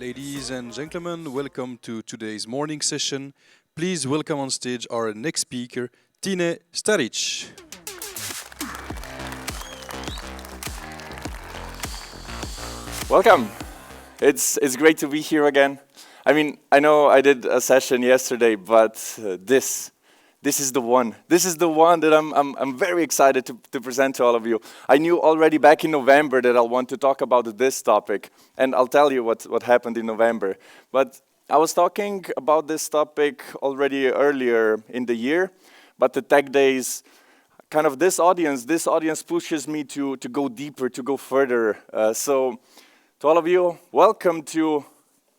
Ladies and gentlemen, welcome to today's morning session. Please welcome on stage our next speaker, Tine Starič. Welcome. It's great to be here again. I mean, I know I did a session yesterday, but this is the one. This is the one that I'm very excited to present to all of you. I knew already back in November that I'll want to talk about this topic, and I'll tell you what happened in November. But I was talking about this topic already earlier in the year, but the Tech Days, kind of this audience pushes me to go deeper, to go further. So to all of you, welcome to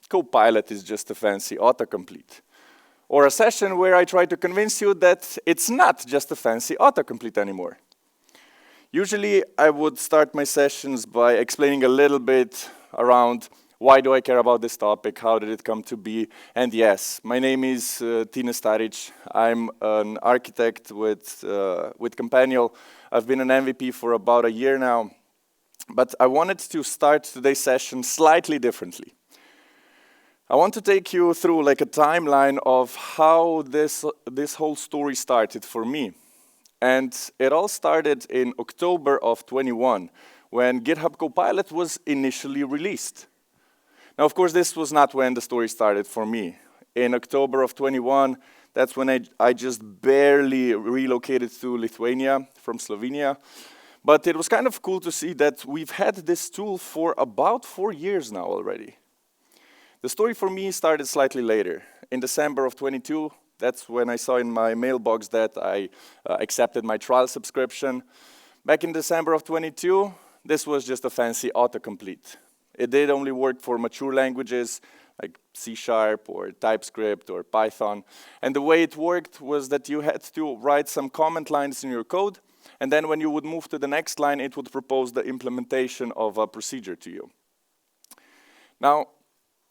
Copilot is just a fancy autocomplete. Or a session where I try to convince you that it's not just a fancy autocomplete anymore. Usually, I would start my sessions by explaining a little bit around why do I care about this topic, how did it come to be, and yes, my name is Tine Starič. I'm an architect with Companion. I've been an MVP for about a year now, but I wanted to start today's session slightly differently. I want to take you through like a timeline of how this whole story started for me. And it all started in October of 21, when GitHub Copilot was initially released. Now, of course, this was not when the story started for me. In October of 21, that's when I just barely relocated to Lithuania from Slovenia. But it was kind of cool to see that we've had this tool for about 4 years now already. The story for me started slightly later. In December of 22, that's when I saw in my mailbox that I accepted my trial subscription. Back in December of 22, this was just a fancy autocomplete. It did only work for mature languages like C# or TypeScript or Python. And the way it worked was that you had to write some comment lines in your code, and then when you would move to the next line, it would propose the implementation of a procedure to you. Now,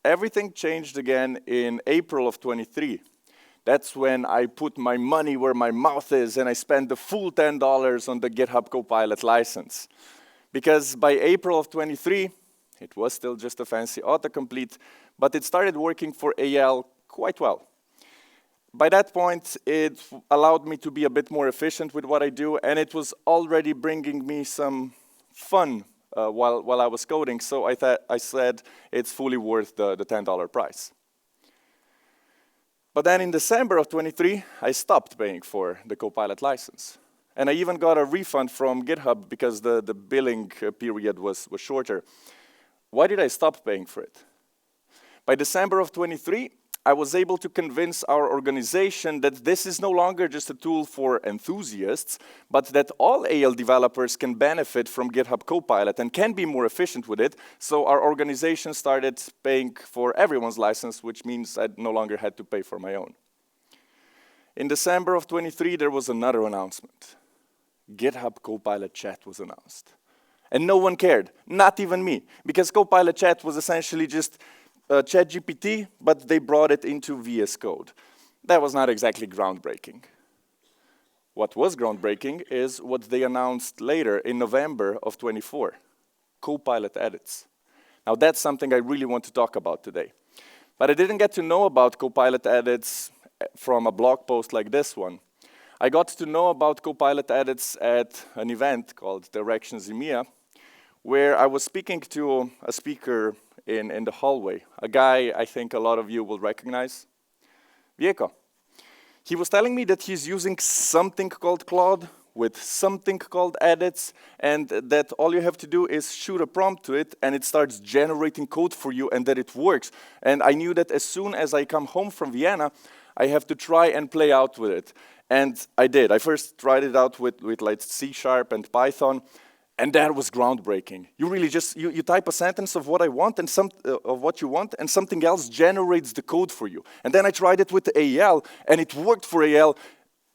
everything changed again in April of 23. That's when I put my money where my mouth is and I spent the full $10 on the GitHub Copilot license. Because by April of 23, it was still just a fancy autocomplete, but it started working for AL quite well. By that point, it allowed me to be a bit more efficient with what I do, and it was already bringing me some fun while I was coding, so I said it's fully worth the $10 price. But then in December of 23, I stopped paying for the Copilot license. And I even got a refund from GitHub because the billing period was shorter. Why did I stop paying for it? By December of 23, I was able to convince our organization that this is no longer just a tool for enthusiasts, but that all AL developers can benefit from GitHub Copilot and can be more efficient with it. So our organization started paying for everyone's license, which means I no longer had to pay for my own. In December of 23, there was another announcement. GitHub Copilot Chat was announced. And no one cared, not even me, because Copilot Chat was essentially just ChatGPT, but they brought it into VS Code. That was not exactly groundbreaking. What was groundbreaking is what they announced later in November of 24, Copilot edits. Now that's something I really want to talk about today. But I didn't get to know about Copilot edits from a blog post like this one. I got to know about Copilot edits at an event called Directions EMEA, where I was speaking to a speaker in the hallway, a guy I think a lot of you will recognize, Vieko. He was telling me that he's using something called Claude with something called edits, and that all you have to do is shoot a prompt to it, and it starts generating code for you, and that it works. And I knew that as soon as I come home from Vienna, I have to try and play out with it. And I did. I first tried it out with like C# and Python, and that was groundbreaking. You really just, you type a sentence of what I want and of what you want, and something else generates the code for you. And then I tried it with AL, and it worked for AL,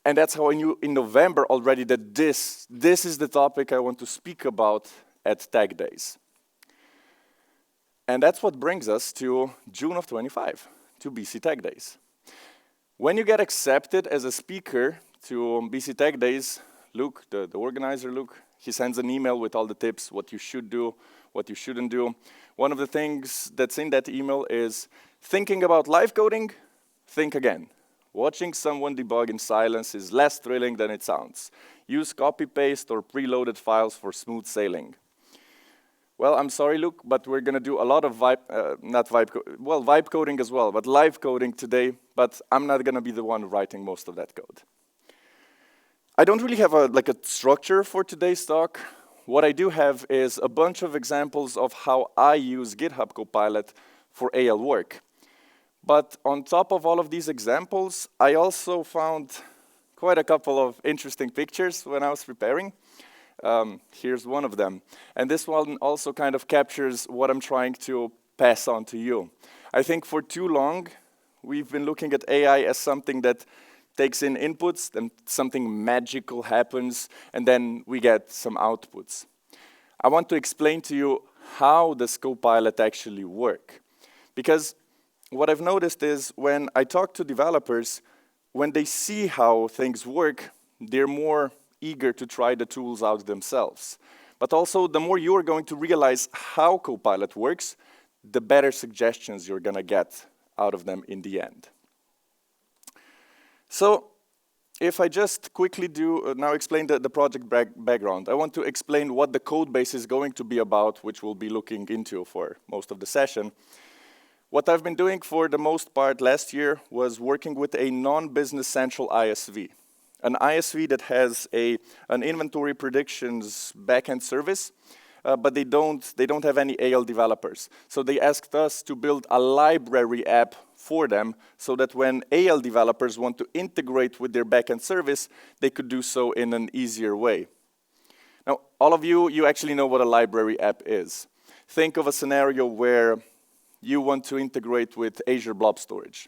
and that's how I knew in November already that this is the topic I want to speak about at Tech Days. And that's what brings us to June of 25, to BC TechDays. When you get accepted as a speaker to BC TechDays, Luke, the organizer, Luke, he sends an email with all the tips, what you should do, what you shouldn't do. One of the things that's in that email is thinking about live coding, think again. Watching someone debug in silence is less thrilling than it sounds. Use copy-paste or preloaded files for smooth sailing. Well, I'm sorry, Luke, but we're going to do a lot of vibe coding as well, but live coding today, but I'm not going to be the one writing most of that code. I don't really have a structure for today's talk. What I do have is a bunch of examples of how I use GitHub Copilot for AL work. But on top of all of these examples, I also found quite a couple of interesting pictures when I was preparing. Here's one of them. And this one also kind of captures what I'm trying to pass on to you. I think for too long, we've been looking at AI as something that takes in inputs, then something magical happens, and then we get some outputs. I want to explain to you how does Copilot actually work. Because what I've noticed is when I talk to developers, when they see how things work, they're more eager to try the tools out themselves. But also, the more you are going to realize how Copilot works, the better suggestions you're going to get out of them in the end. So, if I just quickly now explain the project background, I want to explain what the code base is going to be about, which we'll be looking into for most of the session. What I've been doing for the most part last year was working with a non-business central ISV. An ISV that has an inventory predictions backend service, but they don't have any AL developers. So they asked us to build a library app for them so that when AL developers want to integrate with their backend service, they could do so in an easier way. Now, all of you actually know what a library app is. Think of a scenario where you want to integrate with Azure Blob Storage.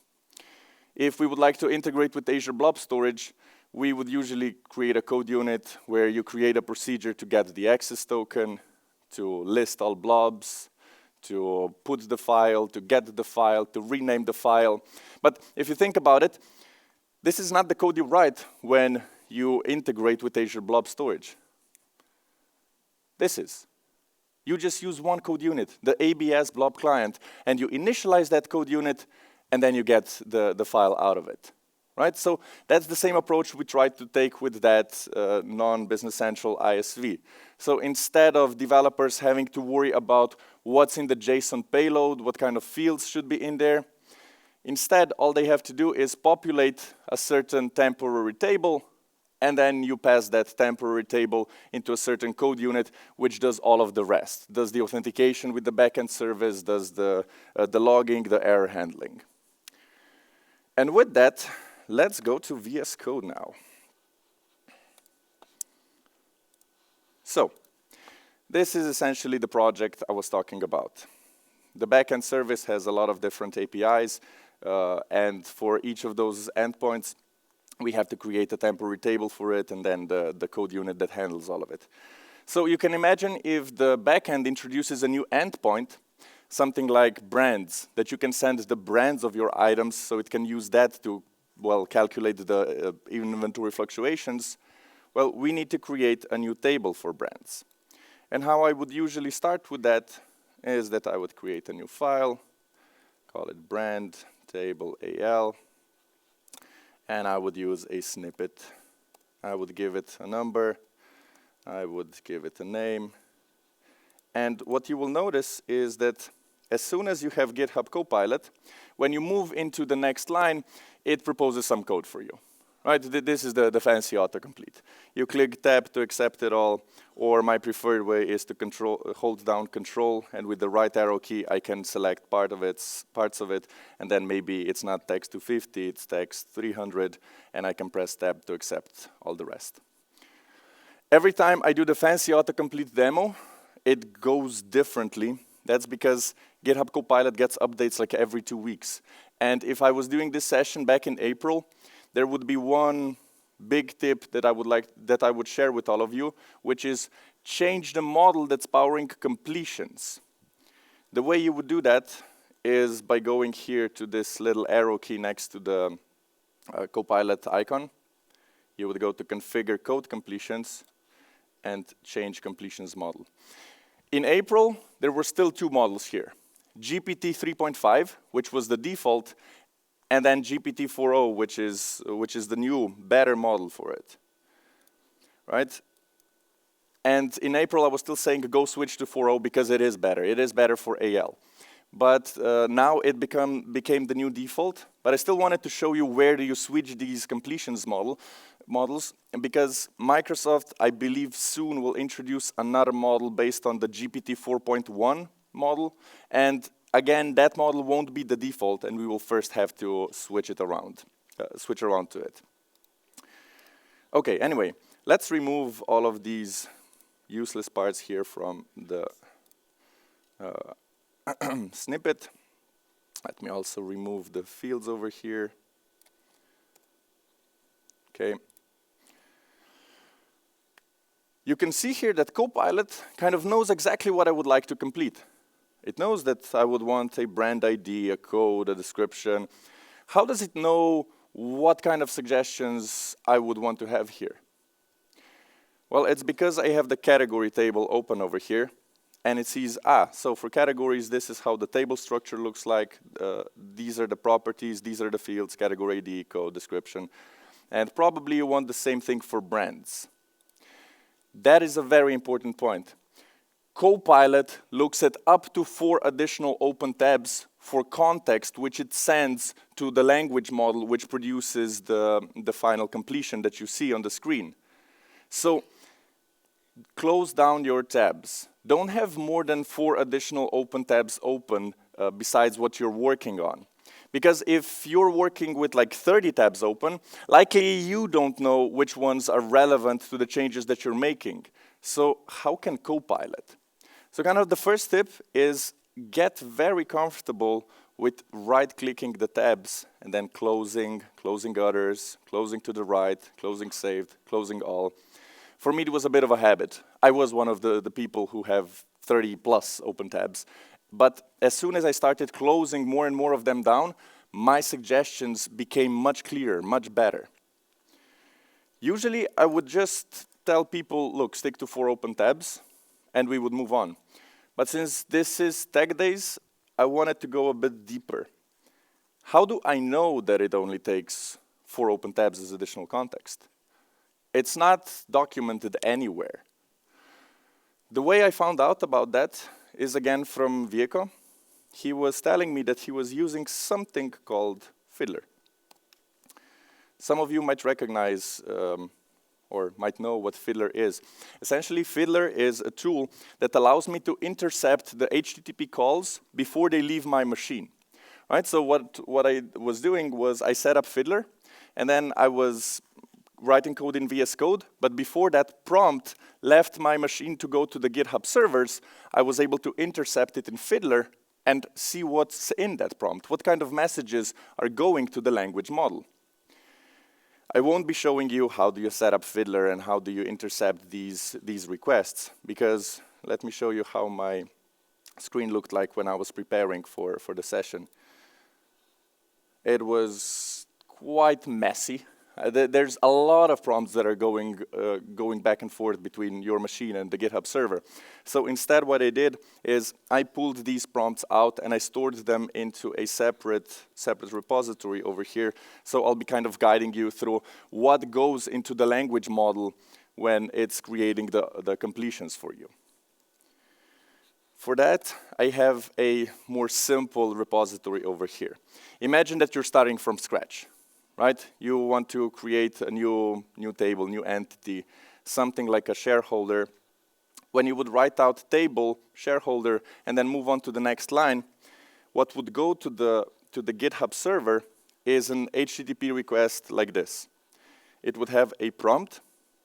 If we would like to integrate with Azure Blob Storage, we would usually create a code unit where you create a procedure to get the access token, to list all blobs, to put the file, to get the file, to rename the file. But if you think about it, this is not the code you write when you integrate with Azure Blob Storage. This is. You just use one code unit, the ABS blob client, and you initialize that code unit, and then you get the file out of it. Right? So that's the same approach we tried to take with that non-business central ISV. So instead of developers having to worry about what's in the JSON payload, what kind of fields should be in there, instead all they have to do is populate a certain temporary table, and then you pass that temporary table into a certain code unit, which does all of the rest. Does the authentication with the backend service, does the logging, the error handling. And with that, let's go to VS Code now. So, this is essentially the project I was talking about. The backend service has a lot of different APIs, and for each of those endpoints, we have to create a temporary table for it, and then the code unit that handles all of it. So you can imagine if the backend introduces a new endpoint, something like brands, that you can send the brands of your items, so it can use that to calculate the inventory fluctuations. Well, we need to create a new table for brands. And how I would usually start with that is that I would create a new file, call it brand table AL, and I would use a snippet. I would give it a number, I would give it a name, and what you will notice is that as soon as you have GitHub Copilot, when you move into the next line, it proposes some code for you. Right? This is the fancy autocomplete. You click tab to accept it all, or my preferred way is to hold down control, and with the right arrow key, I can select parts of it, and then maybe it's not text 250, it's text 300, and I can press tab to accept all the rest. Every time I do the fancy autocomplete demo, it goes differently. That's because GitHub Copilot gets updates like every 2 weeks. And if I was doing this session back in April, there would be one big tip that I would share with all of you, which is change the model that's powering completions. The way you would do that is by going here to this little arrow key next to the Copilot icon. You would go to configure code completions and change completions model. In April, there were still two models here. GPT 3.5, which was the default, and then GPT 4.0, which is the new, better model for it, right? And in April, I was still saying go switch to 4.0 because it is better. It is better for AL. But now it became the new default. But I still wanted to show you where do you switch these completions models, and because Microsoft, I believe, soon will introduce another model based on the GPT 4.1 model. And again, that model won't be the default, and we will first have to switch around to it. Okay, anyway, let's remove all of these useless parts here from the snippet. Let me also remove the fields over here. Okay. You can see here that Copilot kind of knows exactly what I would like to complete. It knows that I would want a brand ID, a code, a description. How does it know what kind of suggestions I would want to have here? Well, it's because I have the category table open over here, and it sees, so for categories, this is how the table structure looks like. These are the properties, these are the fields, category ID, code, description. And probably you want the same thing for brands. That is a very important point. Copilot looks at up to 4 additional open tabs for context, which it sends to the language model, which produces the final completion that you see on the screen. So close down your tabs. Don't have more than 4 additional open tabs open besides what you're working on. Because if you're working with like 30 tabs open, likely you don't know which ones are relevant to the changes that you're making. So how can Copilot? So kind of the first tip is get very comfortable with right-clicking the tabs and then closing others, closing to the right, closing saved, closing all. For me, it was a bit of a habit. I was one of the people who have 30 plus open tabs. But as soon as I started closing more and more of them down, my suggestions became much clearer, much better. Usually, I would just tell people, look, stick to 4 open tabs, and we would move on. But since this is Tech Days, I wanted to go a bit deeper. How do I know that it only takes 4 open tabs as additional context? It's not documented anywhere. The way I found out about that is again from Vieco. He was telling me that he was using something called Fiddler. Some of you might recognize or might know what Fiddler is. Essentially, Fiddler is a tool that allows me to intercept the HTTP calls before they leave my machine. Right? So what I was doing was I set up Fiddler, and then I was writing code in VS Code, but before that prompt left my machine to go to the GitHub servers, I was able to intercept it in Fiddler and see what's in that prompt, what kind of messages are going to the language model. I won't be showing you how do you set up Fiddler and how do you intercept these requests, because let me show you how my screen looked like when I was preparing for the session. It was quite messy. There's a lot of prompts that are going back and forth between your machine and the GitHub server. So instead what I did is I pulled these prompts out and I stored them into a separate repository over here. So I'll be kind of guiding you through what goes into the language model when it's creating the completions for you. For that, I have a more simple repository over here. Imagine that you're starting from scratch. Right? You want to create a new table, new entity, something like a shareholder. When you would write out table, shareholder, and then move on to the next line, what would go to the GitHub server is an HTTP request like this. It would have a prompt,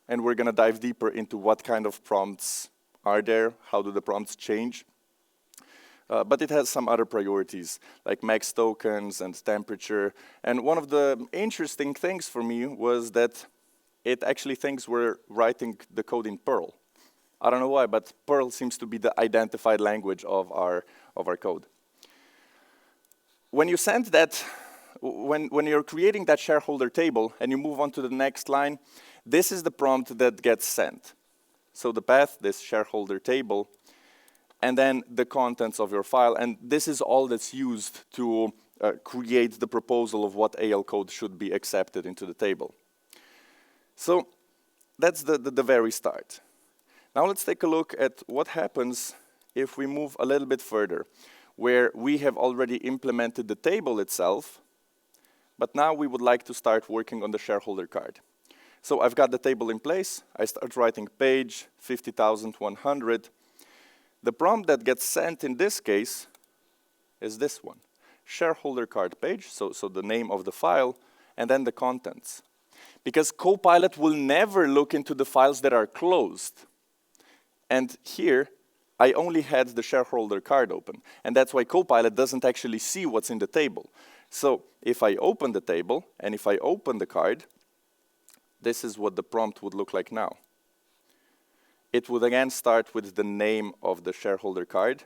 and we're going to dive deeper into what kind of prompts are there, how do the prompts change. But it has some other priorities, like max tokens and temperature. And one of the interesting things for me was that it actually thinks we're writing the code in Perl. I don't know why, but Perl seems to be the identified language of our code. When you send that, when you're creating that shareholder table and you move on to the next line, this is the prompt that gets sent. So the path, this shareholder table, and then the contents of your file. And this is all that's used to create the proposal of what AL code should be accepted into the table. So that's the very start. Now let's take a look at what happens if we move a little bit further, where we have already implemented the table itself, but now we would like to start working on the shareholder card. So I've got the table in place. I start writing page 50,100. The prompt that gets sent in this case is this one, shareholder card page, so the name of the file, and then the contents. Because Copilot will never look into the files that are closed. And here, I only had the shareholder card open. And that's why Copilot doesn't actually see what's in the table. So if I open the table, and if I open the card, this is what the prompt would look like now. It would again start with the name of the shareholder card,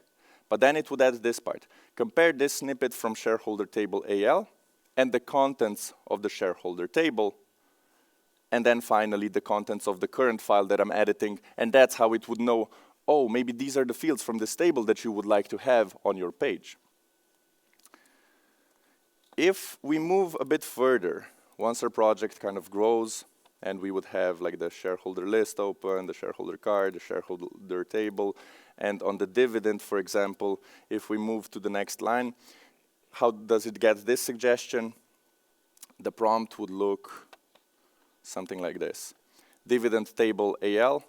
but then it would add this part. Compare this snippet from shareholder table AL and the contents of the shareholder table, and then finally the contents of the current file that I'm editing, and that's how it would know, oh, maybe these are the fields from this table that you would like to have on your page. If we move a bit further, once our project kind of grows, and we would have like the shareholder list open, the shareholder card, the shareholder table, and on the dividend, for example, if we move to the next line, how does it get this suggestion? The prompt would look something like this. Dividend table AL,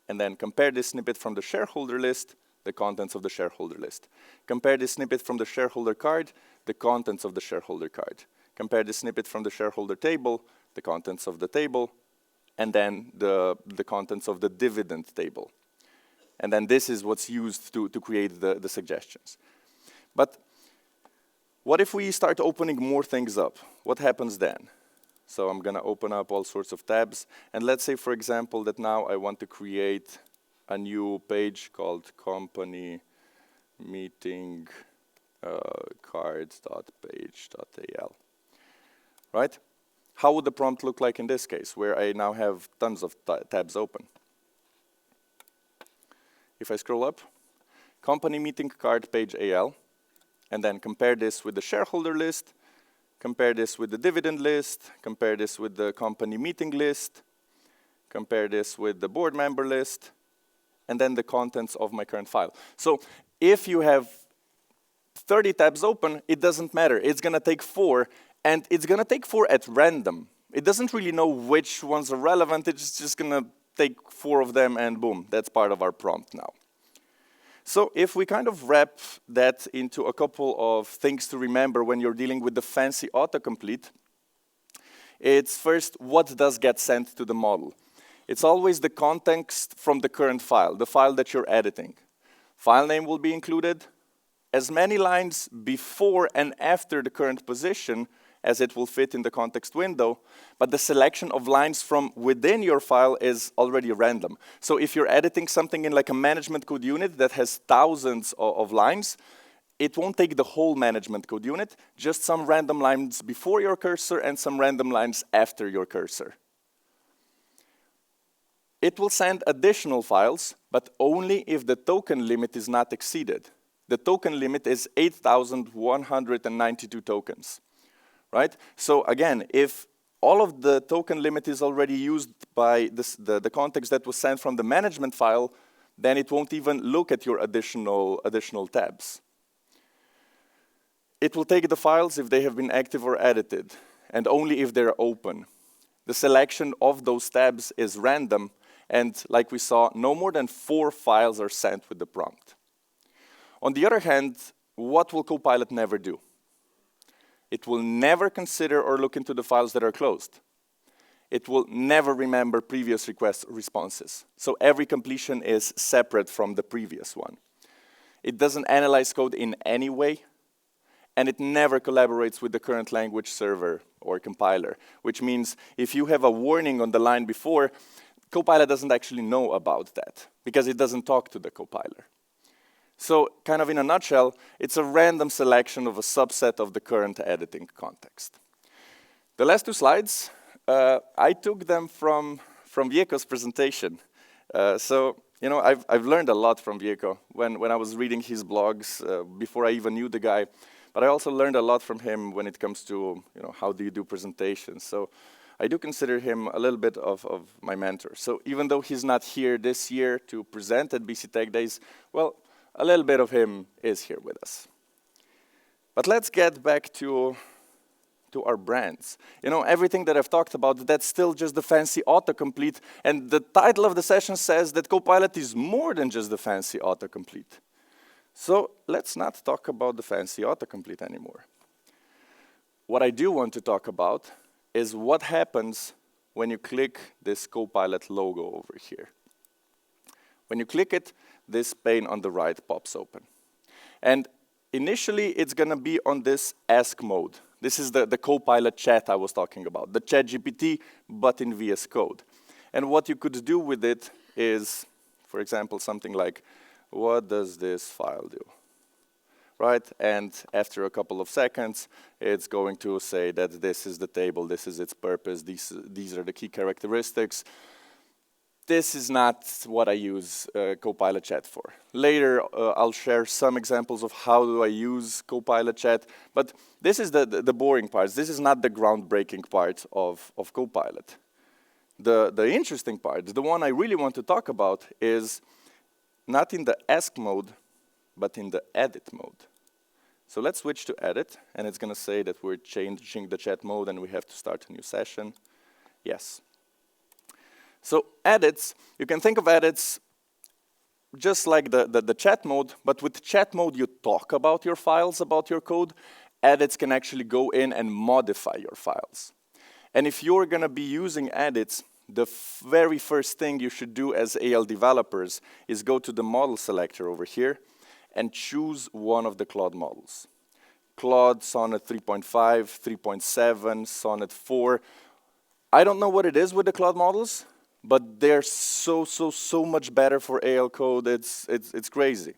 and then compare this snippet from the shareholder list, the contents of the shareholder list. Compare this snippet from the shareholder card, the contents of the shareholder card. Compare this snippet from the shareholder table, the contents of the table, and then the contents of the dividend table. And then this is what's used to create the suggestions. But what if we start opening more things up? What happens then? So I'm going to open up all sorts of tabs. And let's say, for example, that now I want to create a new page called company meeting cards.page.al. Right? How would the prompt look like in this case, where I now have tons of tabs open? If I scroll up, company meeting card page AL, and then compare this with the shareholder list, compare this with the dividend list, compare this with the company meeting list, compare this with the board member list, and then the contents of my current file. So if you have 30 tabs open, it doesn't matter. It's going to take 4, and it's going to take 4 at random. It doesn't really know which ones are relevant. It's just going to take 4 of them, and boom, that's part of our prompt now. So if we kind of wrap that into a couple of things to remember when you're dealing with the fancy autocomplete, it's first, what does get sent to the model? It's always the context from the current file, the file that you're editing. File name will be included, as many lines before and after the current position as it will fit in the context window, but the selection of lines from within your file is already random. So if you're editing something in like a management code unit that has thousands of lines, it won't take the whole management code unit, just some random lines before your cursor and some random lines after your cursor. It will send additional files, but only if the token limit is not exceeded. The token limit is 8,192 tokens. Right? So again, if all of the token limit is already used by the context that was sent from the management file, then it won't even look at your additional tabs. It will take the files if they have been active or edited, and only if they're open. The selection of those tabs is random, and like we saw, no more than 4 files are sent with the prompt. On the other hand, what will Copilot never do? It will never consider or look into the files that are closed. It will never remember previous request responses. So every completion is separate from the previous one. It doesn't analyze code in any way, and it never collaborates with the current language server or compiler, which means if you have a warning on the line before, Copilot doesn't actually know about that because it doesn't talk to the compiler. So kind of in a nutshell, it's a random selection of a subset of the current editing context. The last 2 slides, I took them from Vieko's presentation. So You know, I've learned a lot from Vieco when I was reading his blogs before I even knew the guy. But I also learned a lot from him when it comes to, you know, how do you do presentations. So I do consider him a little bit of my mentor. So even though he's not here this year to present at BC TechDays, well, a little bit of him is here with us. But let's get back to our brands. You know, everything that I've talked about, that's still just the fancy autocomplete. And the title of the session says that Copilot is more than just the fancy autocomplete. So let's not talk about the fancy autocomplete anymore. What I do want to talk about is what happens when you click this Copilot logo over here. When you click it, this pane on the right pops open. And initially, it's going to be on this ask mode. This is the Copilot chat I was talking about, the ChatGPT, but in VS Code. And what you could do with it is, for example, something like, what does this file do? Right? And after a couple of seconds, it's going to say that this is the table, this is its purpose, these are the key characteristics. This is not what I use Copilot Chat for. Later, I'll share some examples of how do I use Copilot Chat, but this is the boring part. This is not the groundbreaking part of Copilot. The interesting part, the one I really want to talk about, is not in the ask mode, but in the edit mode. So let's switch to edit, and it's going to say that we're changing the chat mode and we have to start a new session. Yes. So edits, you can think of edits just like the chat mode, but with chat mode you talk about your files, about your code. Edits can actually go in and modify your files. And if you're going to be using edits, the very first thing you should do as AL developers is go to the model selector over here and choose one of the Claude models. Claude, Sonnet 3.5, 3.7, Sonnet 4. I don't know what it is with the Claude models, but they're so much better for AL code, it's crazy.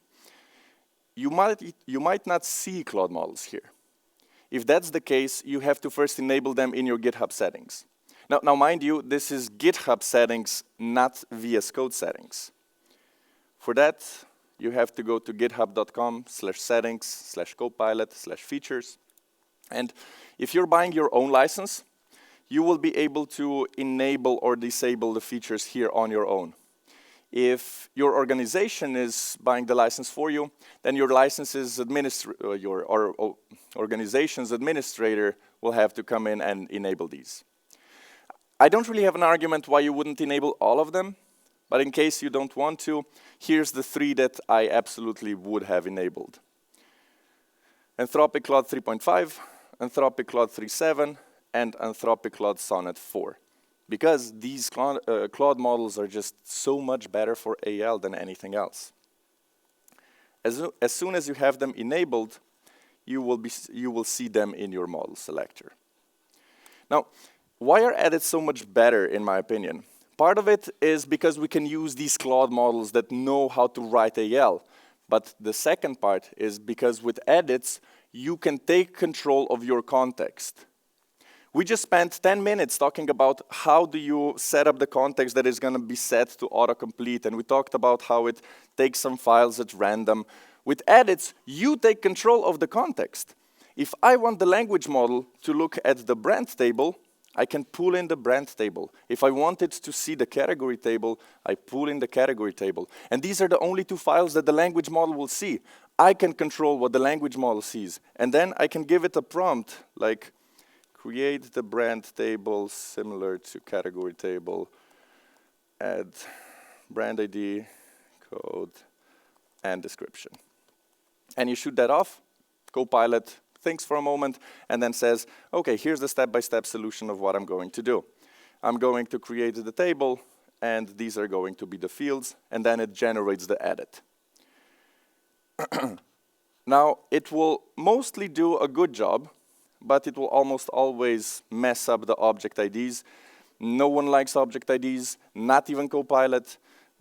You might not see Claude models here. If that's the case, you have to first enable them in your GitHub settings. Now mind you, this is GitHub settings, not VS Code settings. For that, you have to go to github.com/settings/copilot/features. And if you're buying your own license, you will be able to enable or disable the features here on your own. If your organization is buying the license for you, then your organization's administrator will have to come in and enable these. I don't really have an argument why you wouldn't enable all of them, but in case you don't want to, here's the 3 that I absolutely would have enabled. Anthropic Claude 3.5, Anthropic Claude 3.7, and Anthropic Claude Sonnet 4. Because these Claude models are just so much better for AL than anything else. As soon as you have them enabled, you will see them in your model selector. Now, why are edits so much better, in my opinion? Part of it is because we can use these Claude models that know how to write AL. But the second part is because with edits, you can take control of your context. We just spent 10 minutes talking about how do you set up the context that is going to be set to autocomplete, and we talked about how it takes some files at random. With edits, you take control of the context. If I want the language model to look at the brand table, I can pull in the brand table. If I want it to see the category table, I pull in the category table. And these are the only 2 files that the language model will see. I can control what the language model sees. And then I can give it a prompt, like, create the brand table similar to category table, add brand ID, code, and description. And you shoot that off, Copilot thinks for a moment, and then says, okay, here's the step-by-step solution of what I'm going to do. I'm going to create the table, and these are going to be the fields, and then it generates the edit. Now, it will mostly do a good job, but it will almost always mess up the object IDs. No one likes object IDs, not even Copilot,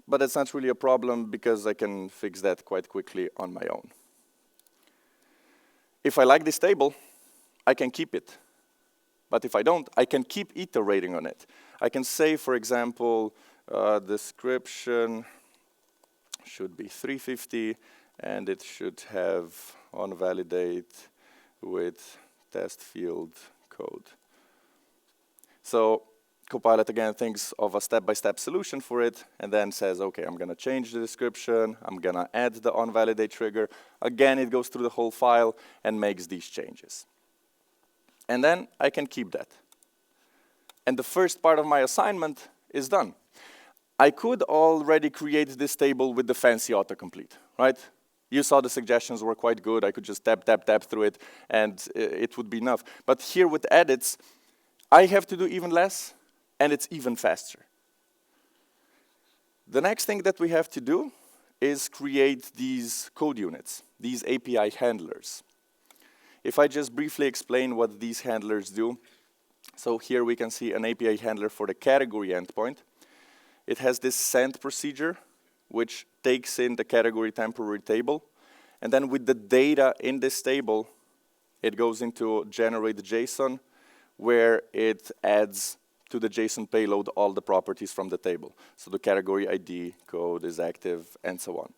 but it's not really a problem because I can fix that quite quickly on my own. If I like this table, I can keep it. But if I don't, I can keep iterating on it. I can say, for example, description should be 350, and it should have on validate with test field code. So Copilot again thinks of a step-by-step solution for it, and then says, okay, I'm gonna change the description, I'm gonna add the onValidate trigger. Again, it goes through the whole file and makes these changes. And then I can keep that. And the first part of my assignment is done. I could already create this table with the fancy autocomplete, right? You saw the suggestions were quite good. I could just tap, tap, tap through it, and it would be enough. But here with edits, I have to do even less, and it's even faster. The next thing that we have to do is create these code units, these API handlers. If I just briefly explain what these handlers do, so here we can see an API handler for the category endpoint. It has this send procedure, which takes in the category temporary table. And then with the data in this table, it goes into generate JSON, where it adds to the JSON payload all the properties from the table. So the category ID, code is active, and so on.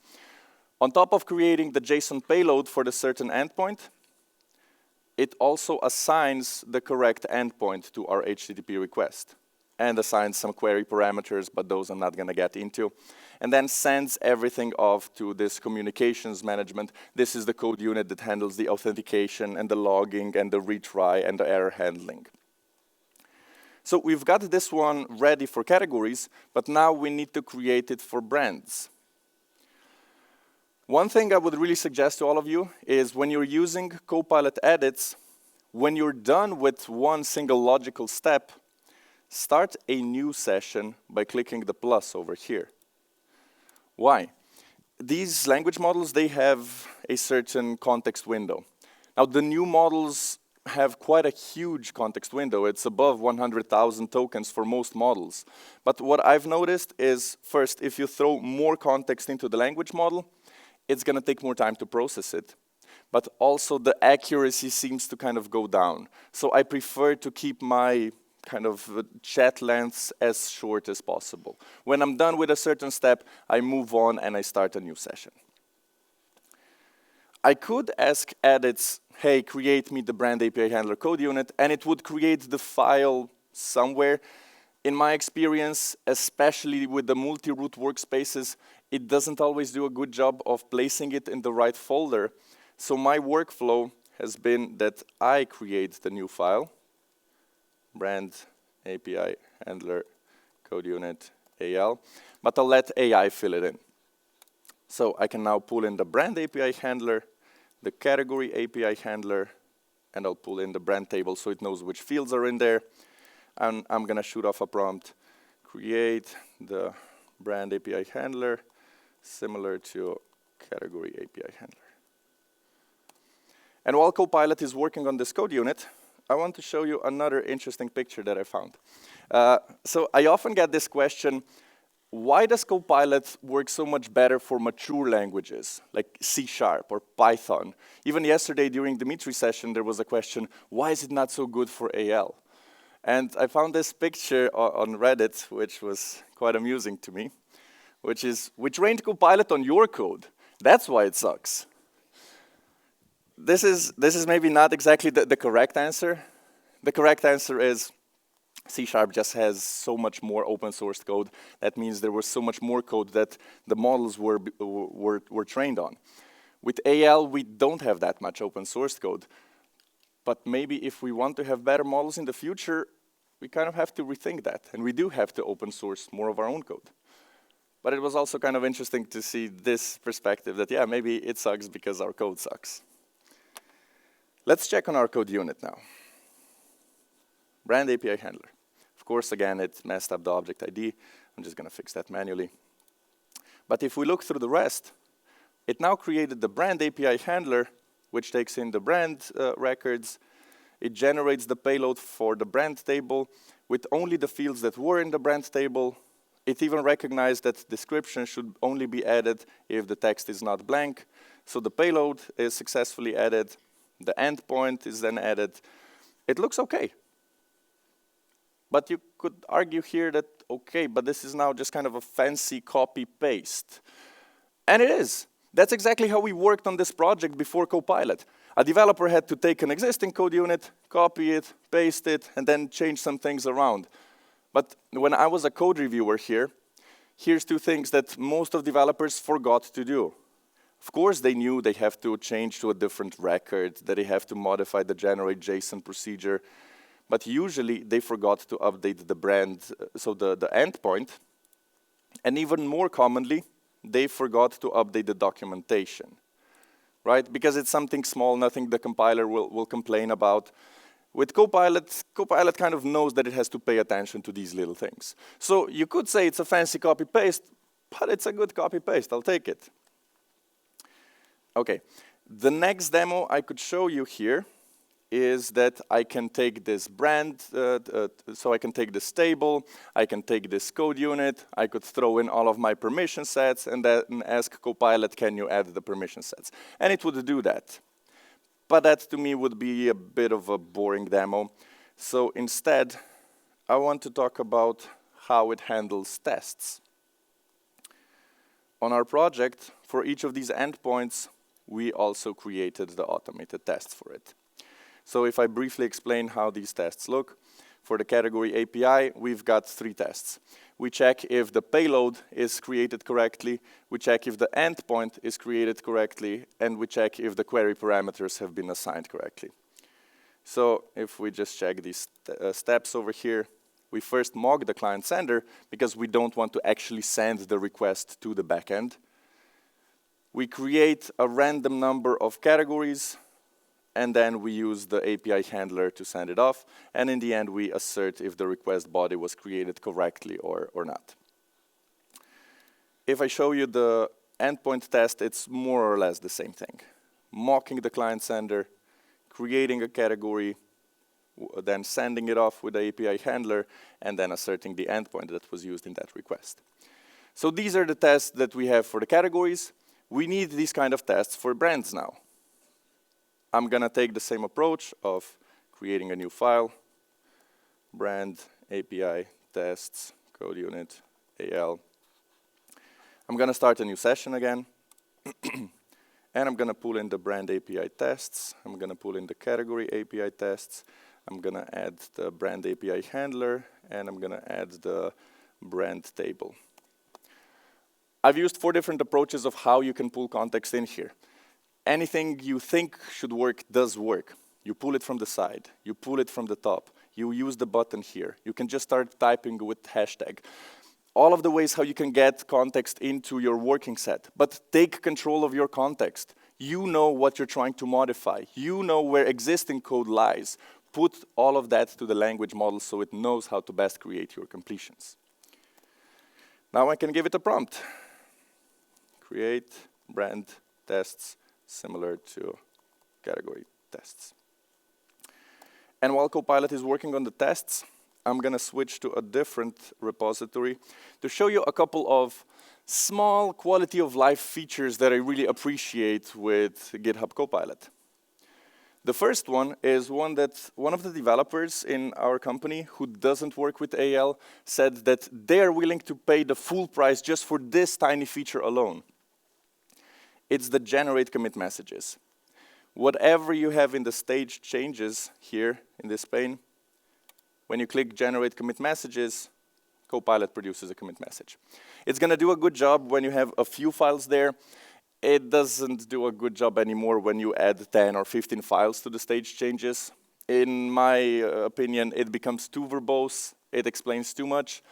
On top of creating the JSON payload for the certain endpoint, it also assigns the correct endpoint to our HTTP request and assigns some query parameters, but those I'm not gonna get into. And then sends everything off to this communications management. This is the code unit that handles the authentication and the logging and the retry and the error handling. So we've got this one ready for categories, but now we need to create it for brands. One thing I would really suggest to all of you is when you're using Copilot edits, when you're done with one single logical step, start a new session by clicking the plus over here. Why? These language models, they have a certain context window. Now, the new models have quite a huge context window. It's above 100,000 tokens for most models. But what I've noticed is, first, if you throw more context into the language model, it's gonna take more time to process it. But also the accuracy seems to kind of go down. So I prefer to keep my kind of chat lengths as short as possible. When I'm done with a certain step, I move on and I start a new session. I could ask edits, hey, create me the brand API handler code unit, and it would create the file somewhere. In my experience, especially with the multi-root workspaces, it doesn't always do a good job of placing it in the right folder. So my workflow has been that I create the new file, brand API handler code unit AL, but I'll let AI fill it in. So I can now pull in the brand API handler, the category API handler, and I'll pull in the brand table so it knows which fields are in there. And I'm gonna shoot off a prompt, create the brand API handler similar to category API handler. And while Copilot is working on this code unit, I want to show you another interesting picture that I found. So I often get this question, why does Copilot work so much better for mature languages, like C# or Python? Even yesterday during Dimitri's session, there was a question, why is it not so good for AL? And I found this picture on Reddit, which was quite amusing to me, which is, we trained Copilot on your code. That's why it sucks. This is maybe not exactly the correct answer. The correct answer is C# just has so much more open source code. That means there was so much more code that the models were trained on. With AL, we don't have that much open source code. But maybe if we want to have better models in the future, we kind of have to rethink that. And we do have to open source more of our own code. But it was also kind of interesting to see this perspective that, yeah, maybe it sucks because our code sucks. Let's check on our code unit now. Brand API handler. Of course, again, it messed up the object ID. I'm just going to fix that manually. But if we look through the rest, it now created the brand API handler, which takes in the brand records. It generates the payload for the brand table with only the fields that were in the brand table. It even recognized that description should only be added if the text is not blank. So the payload is successfully added. The endpoint is then added. It looks okay. But you could argue here that, okay, but this is now just kind of a fancy copy-paste. And it is. That's exactly how we worked on this project before Copilot. A developer had to take an existing code unit, copy it, paste it, and then change some things around. But when I was a code reviewer here, here's two things that most of developers forgot to do. Of course, they knew they have to change to a different record, that they have to modify the generate JSON procedure, but usually they forgot to update the brand, so the endpoint, and even more commonly, they forgot to update the documentation, right? Because it's something small, nothing the compiler will complain about. With Copilot, Copilot kind of knows that it has to pay attention to these little things. So you could say it's a fancy copy-paste, but it's a good copy-paste, I'll take it. Okay, the next demo I could show you here is that I can take this brand, so I can take this table, I can take this code unit, I could throw in all of my permission sets and then ask Copilot, can you add the permission sets? And it would do that. But that to me would be a bit of a boring demo. So instead, I want to talk about how it handles tests. On our project, for each of these endpoints, we also created the automated tests for it. So if I briefly explain how these tests look, for the category API, we've got 3 tests. We check if the payload is created correctly, we check if the endpoint is created correctly, and we check if the query parameters have been assigned correctly. So if we just check these steps over here, we first mock the client sender because we don't want to actually send the request to the backend. We create a random number of categories, and then we use the API handler to send it off, and in the end we assert if the request body was created correctly or not. If I show you the endpoint test, it's more or less the same thing. Mocking the client sender, creating a category, then sending it off with the API handler, and then asserting the endpoint that was used in that request. So these are the tests that we have for the categories. We need these kind of tests for brands now. I'm gonna take the same approach of creating a new file, brand, API, tests, code unit, AL. I'm gonna start a new session again, and I'm gonna pull in the brand API tests, I'm gonna pull in the category API tests, I'm gonna add the brand API handler, and I'm gonna add the brand table. I've used 4 different approaches of how you can pull context in here. Anything you think should work does work. You pull it from the side, you pull it from the top, you use the button here, you can just start typing with hashtag. All of the ways how you can get context into your working set, but take control of your context. You know what you're trying to modify, you know where existing code lies. Put all of that to the language model so it knows how to best create your completions. Now I can give it a prompt. Create brand tests similar to category tests. And while Copilot is working on the tests, I'm gonna switch to a different repository to show you a couple of small quality of life features that I really appreciate with GitHub Copilot. The first one is one that one of the developers in our company who doesn't work with AL said that they are willing to pay the full price just for this tiny feature alone. It's the generate commit messages. Whatever you have in the stage changes here in this pane, when you click generate commit messages, Copilot produces a commit message. It's gonna do a good job when you have a few files there. It doesn't do a good job anymore when you add 10 or 15 files to the stage changes. In my opinion, it becomes too verbose, it explains too much.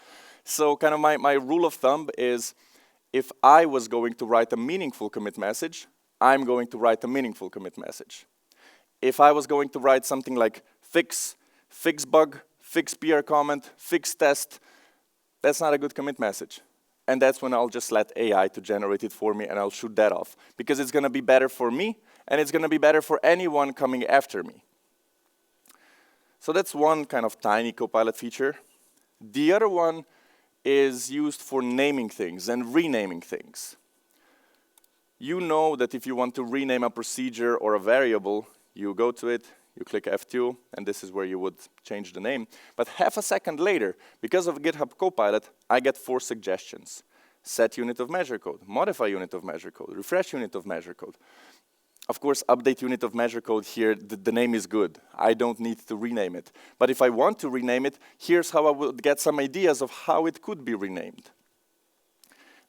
So kind of my rule of thumb is, if I was going to write a meaningful commit message, I'm going to write a meaningful commit message. If I was going to write something like fix bug, fix PR comment, fix test, that's not a good commit message. And that's when I'll just let AI to generate it for me and I'll shoot that off. Because it's gonna be better for me and it's gonna be better for anyone coming after me. So that's one kind of tiny Copilot feature. The other one is used for naming things and renaming things. You know that if you want to rename a procedure or a variable, you go to it, you click F2, and this is where you would change the name. But half a second later, because of GitHub Copilot, I get 4 suggestions. set unit of measure code, modify unit of measure code, refresh unit of measure code. Of course, update unit of measure code here, the name is good. I don't need to rename it. But if I want to rename it, here's how I will get some ideas of how it could be renamed.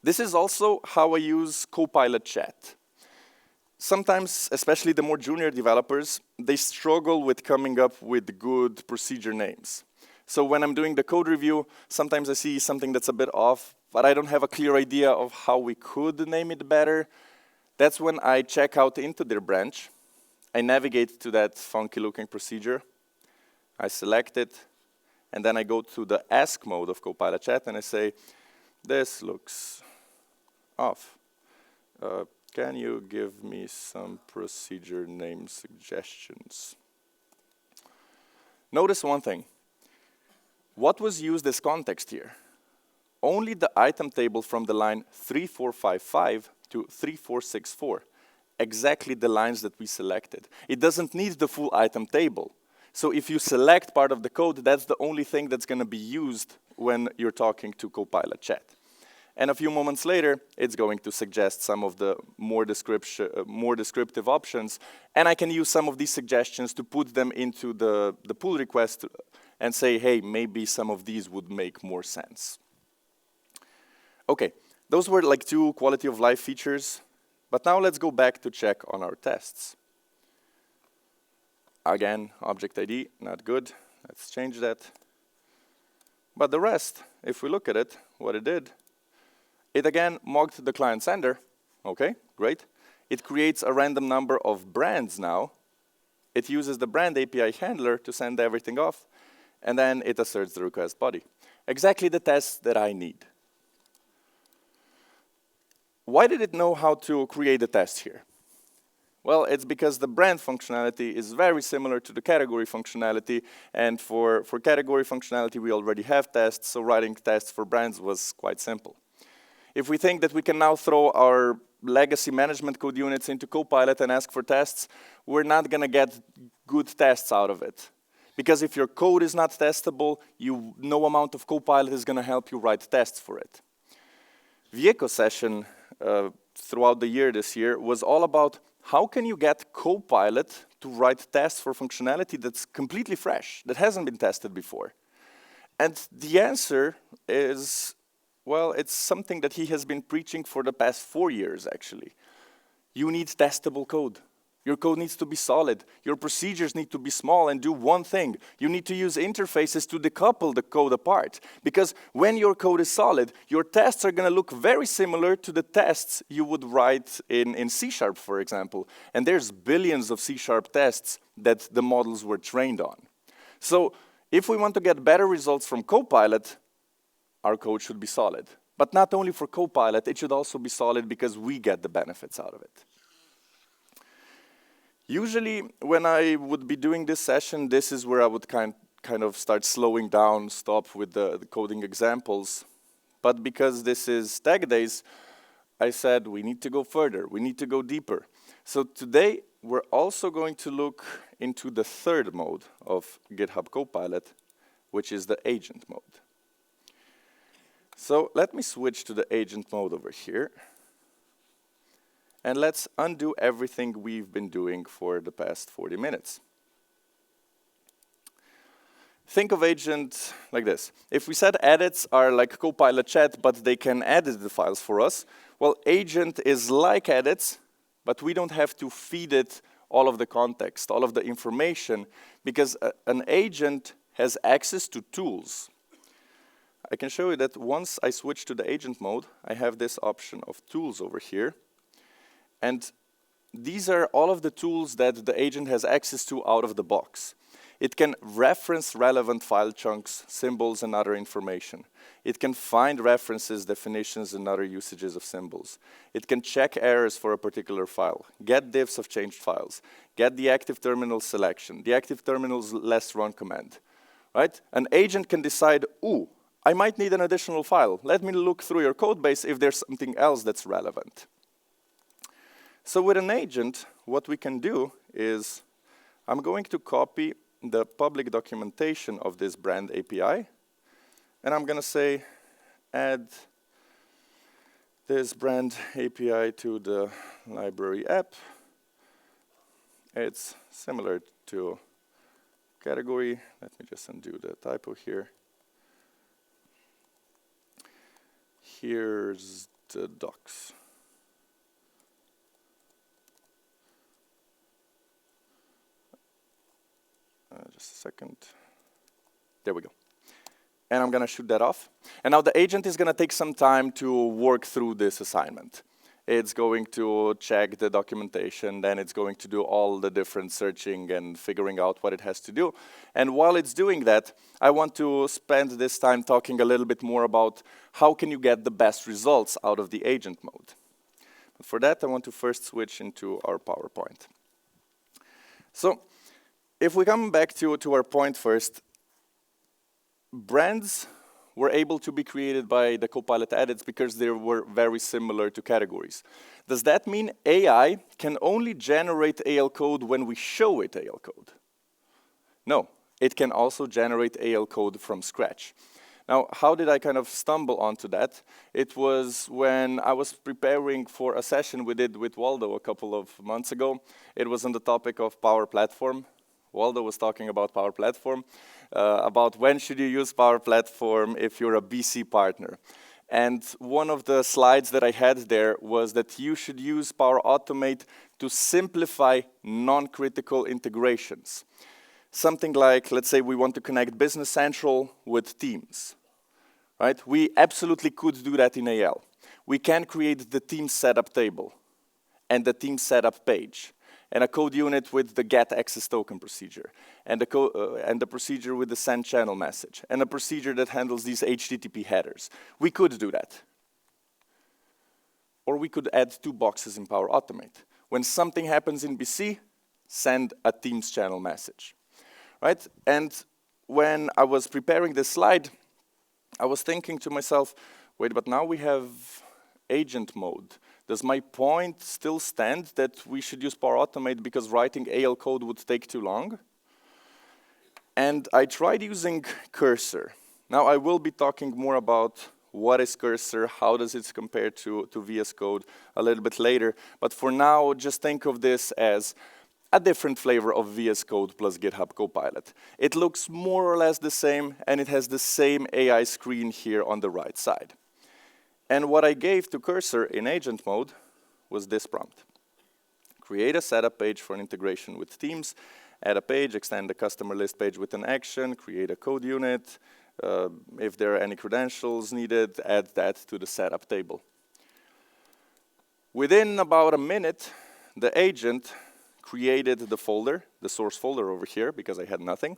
This is also how I use Copilot chat. Sometimes, especially the more junior developers, they struggle with coming up with good procedure names. So when I'm doing the code review, sometimes I see something that's a bit off, but I don't have a clear idea of how we could name it better. That's when I check out into their branch. I navigate to that funky-looking procedure. I select it, and then I go to the ask mode of Copilot chat, and I say, this looks off. Can you give me some procedure name suggestions? Notice one thing. What was used as context here? Only the item table from the line 3455 to 3464. Exactly the lines that we selected. It doesn't need the full item table. So if you select part of the code, that's the only thing that's going to be used when you're talking to Copilot chat. And a few moments later, it's going to suggest some of the more descriptive options. And I can use some of these suggestions to put them into the pull request and say, hey, maybe some of these would make more sense. OK, those were like 2 quality of life features. But now let's go back to check on our tests. Again, object ID, not good. Let's change that. But the rest, if we look at it, what it did, it again mocked the client sender. OK, great. It creates a random number of brands now. It uses the brand API handler to send everything off. And then it asserts the request body. Exactly the test that I need. Why did it know how to create a test here? Well, it's because the brand functionality is very similar to the category functionality. And for category functionality, we already have tests. So writing tests for brands was quite simple. If we think that we can now throw our legacy management code units into Copilot and ask for tests, we're not going to get good tests out of it. Because if your code is not testable, no amount of Copilot is going to help you write tests for it. The eco session throughout the year this year was all about how can you get Copilot to write tests for functionality that's completely fresh, that hasn't been tested before. And the answer is, well, it's something that he has been preaching for the past 4 years, actually. You need testable code. Your code needs to be solid. Your procedures need to be small and do one thing. You need to use interfaces to decouple the code apart. Because when your code is solid, your tests are going to look very similar to the tests you would write in C#, for example. And there's billions of C# tests that the models were trained on. So if we want to get better results from Copilot, our code should be solid. But not only for Copilot, it should also be solid because we get the benefits out of it. Usually, when I would be doing this session, this is where I would kind of start slowing down, stop with the coding examples. But because this is Tech Days, I said we need to go further. We need to go deeper. So today, we're also going to look into the third mode of GitHub Copilot, which is the agent mode. So let me switch to the agent mode over here. And let's undo everything we've been doing for the past 40 minutes. Think of agent like this. If we said edits are like Copilot chat, but they can edit the files for us, well, agent is like edits, but we don't have to feed it all of the context, all of the information, because an agent has access to tools. I can show you that once I switch to the agent mode, I have this option of tools over here. And these are all of the tools that the agent has access to out of the box. It can reference relevant file chunks, symbols, and other information. It can find references, definitions, and other usages of symbols. It can check errors for a particular file, get diffs of changed files, get the active terminal selection, the active terminal's less run command. Right? An agent can decide, ooh, I might need an additional file. Let me look through your code base if there's something else that's relevant. So with an agent, what we can do is, I'm going to copy the public documentation of this brand API, and I'm going to say, add this brand API to the library app. It's similar to category. Let me just undo the typo here. Here's the docs. Just a second. There we go. And I'm going to shoot that off. And now the agent is going to take some time to work through this assignment. It's going to check the documentation, then it's going to do all the different searching and figuring out what it has to do. And while it's doing that, I want to spend this time talking a little bit more about how can you get the best results out of the agent mode. But for that, I want to first switch into our PowerPoint. So, if we come back to our point first, brands were able to be created by the Copilot edits because they were very similar to categories. Does that mean AI can only generate AL code when we show it AL code? No, it can also generate AL code from scratch. Now, how did I kind of stumble onto that? It was when I was preparing for a session we did with Waldo a couple of months ago. It was on the topic of Power Platform. Waldo was talking about Power Platform, about when should you use Power Platform if you're a BC partner. And one of the slides that I had there was that you should use Power Automate to simplify non-critical integrations. Something like, let's say we want to connect Business Central with Teams, right? We absolutely could do that in AL. We can create the team setup table and the team setup page, and a code unit with the get access token procedure, and the procedure with the send channel message, and a procedure that handles these HTTP headers. We could do that. Or we could add 2 boxes in Power Automate. When something happens in BC, send a Teams channel message, right? And when I was preparing this slide, I was thinking to myself, wait, but now we have agent mode. Does my point still stand that we should use Power Automate because writing AL code would take too long? And I tried using Cursor. Now I will be talking more about what is Cursor, how does it compare to VS Code a little bit later. But for now, just think of this as a different flavor of VS Code plus GitHub Copilot. It looks more or less the same, and it has the same AI screen here on the right side. And what I gave to Cursor in agent mode was this prompt. Create a setup page for an integration with Teams, add a page, extend the customer list page with an action, create a code unit. If there are any credentials needed, add that to the setup table. Within about a minute, the agent created the folder, the source folder over here, because I had nothing.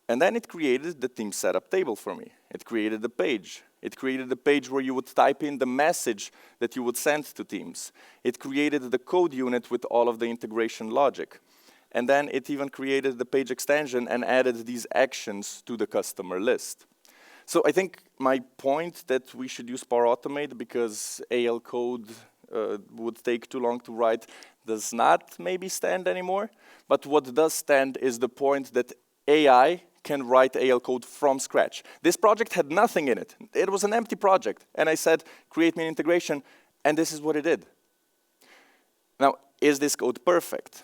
And then it created the team setup table for me. It created the page. It created the page where you would type in the message that you would send to Teams. It created the code unit with all of the integration logic. And then it even created the page extension and added these actions to the customer list. So I think my point that we should use Power Automate because AL code would take too long to write does not maybe stand anymore. But what does stand is the point that AI can write AL code from scratch. This project had nothing in it. It was an empty project. And I said, create me an integration, and this is what it did. Now, is this code perfect?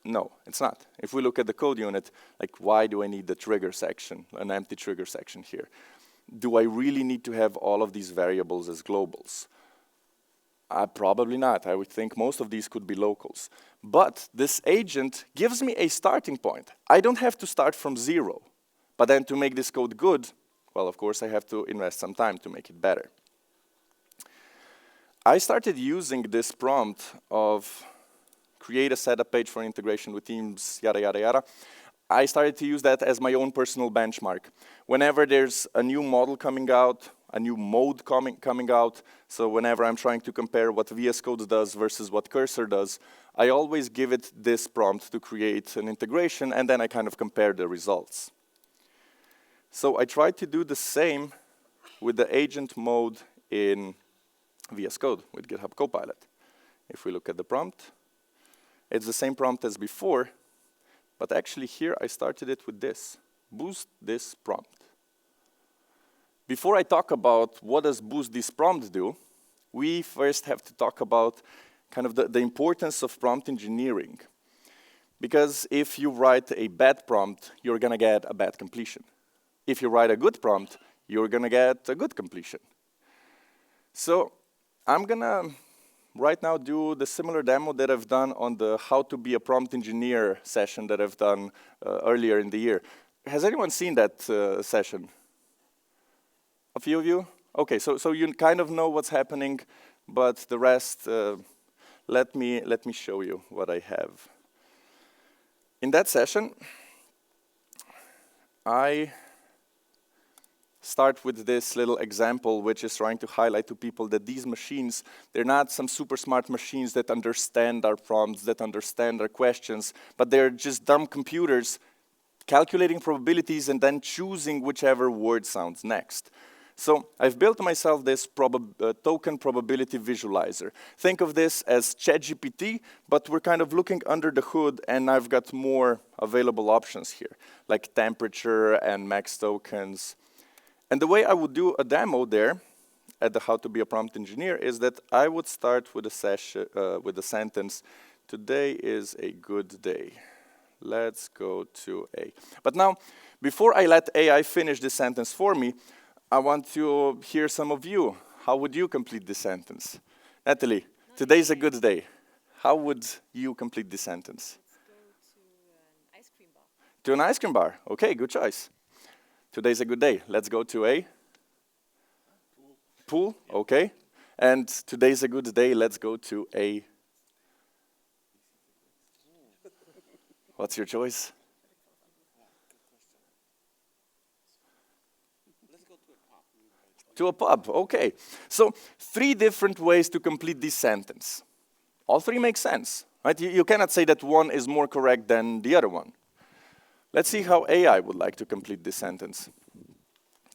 No, it's not. If we look at the code unit, like why do I need the trigger section, an empty trigger section here? Do I really need to have all of these variables as globals? Probably not. I would think most of these could be locals. But this agent gives me a starting point. I don't have to start from 0. But then to make this code good, well, of course, I have to invest some time to make it better. I started using this prompt of create a setup page for integration with Teams, yada, yada, yada. I started to use that as my own personal benchmark. Whenever there's a new model coming out, a new mode coming out, so whenever I'm trying to compare what VS Code does versus what Cursor does, I always give it this prompt to create an integration, and then I kind of compare the results. So I tried to do the same with the agent mode in VS Code with GitHub Copilot. If we look at the prompt, it's the same prompt as before, but actually here I started it with this, boost this prompt. Before I talk about what does boost this prompt do, we first have to talk about kind of the importance of prompt engineering. Because if you write a bad prompt, you're going to get a bad completion. If you write a good prompt, you're going to get a good completion. So I'm going to right now do the similar demo that I've done on the How to Be a Prompt Engineer session that I've done earlier in the year. Has anyone seen that session? A few of you? Okay, so you kind of know what's happening, but the rest, let me show you what I have. In that session, I start with this little example, which is trying to highlight to people that these machines, they're not some super smart machines that understand our prompts, that understand our questions, but they're just dumb computers calculating probabilities and then choosing whichever word sounds next. So I've built myself this token probability visualizer. Think of this as ChatGPT, but we're kind of looking under the hood, and I've got more available options here, like temperature and max tokens. And the way I would do a demo there at the How to Be a Prompt Engineer is that I would start with a sentence, "Today is a good day. Let's go to A." But now, before I let AI finish this sentence for me, I want to hear some of you. How would you complete this sentence? Natalie, today's a good day. How would you complete this sentence? Let's go to an ice cream bar. To an ice cream bar. Okay, good choice. Today's a good day. Let's go to a pool. Okay. And today's a good day. Let's go to a. What's your choice? To a pub, okay. So 3 different ways to complete this sentence. All 3 make sense, right? You cannot say that one is more correct than the other one. Let's see how AI would like to complete this sentence.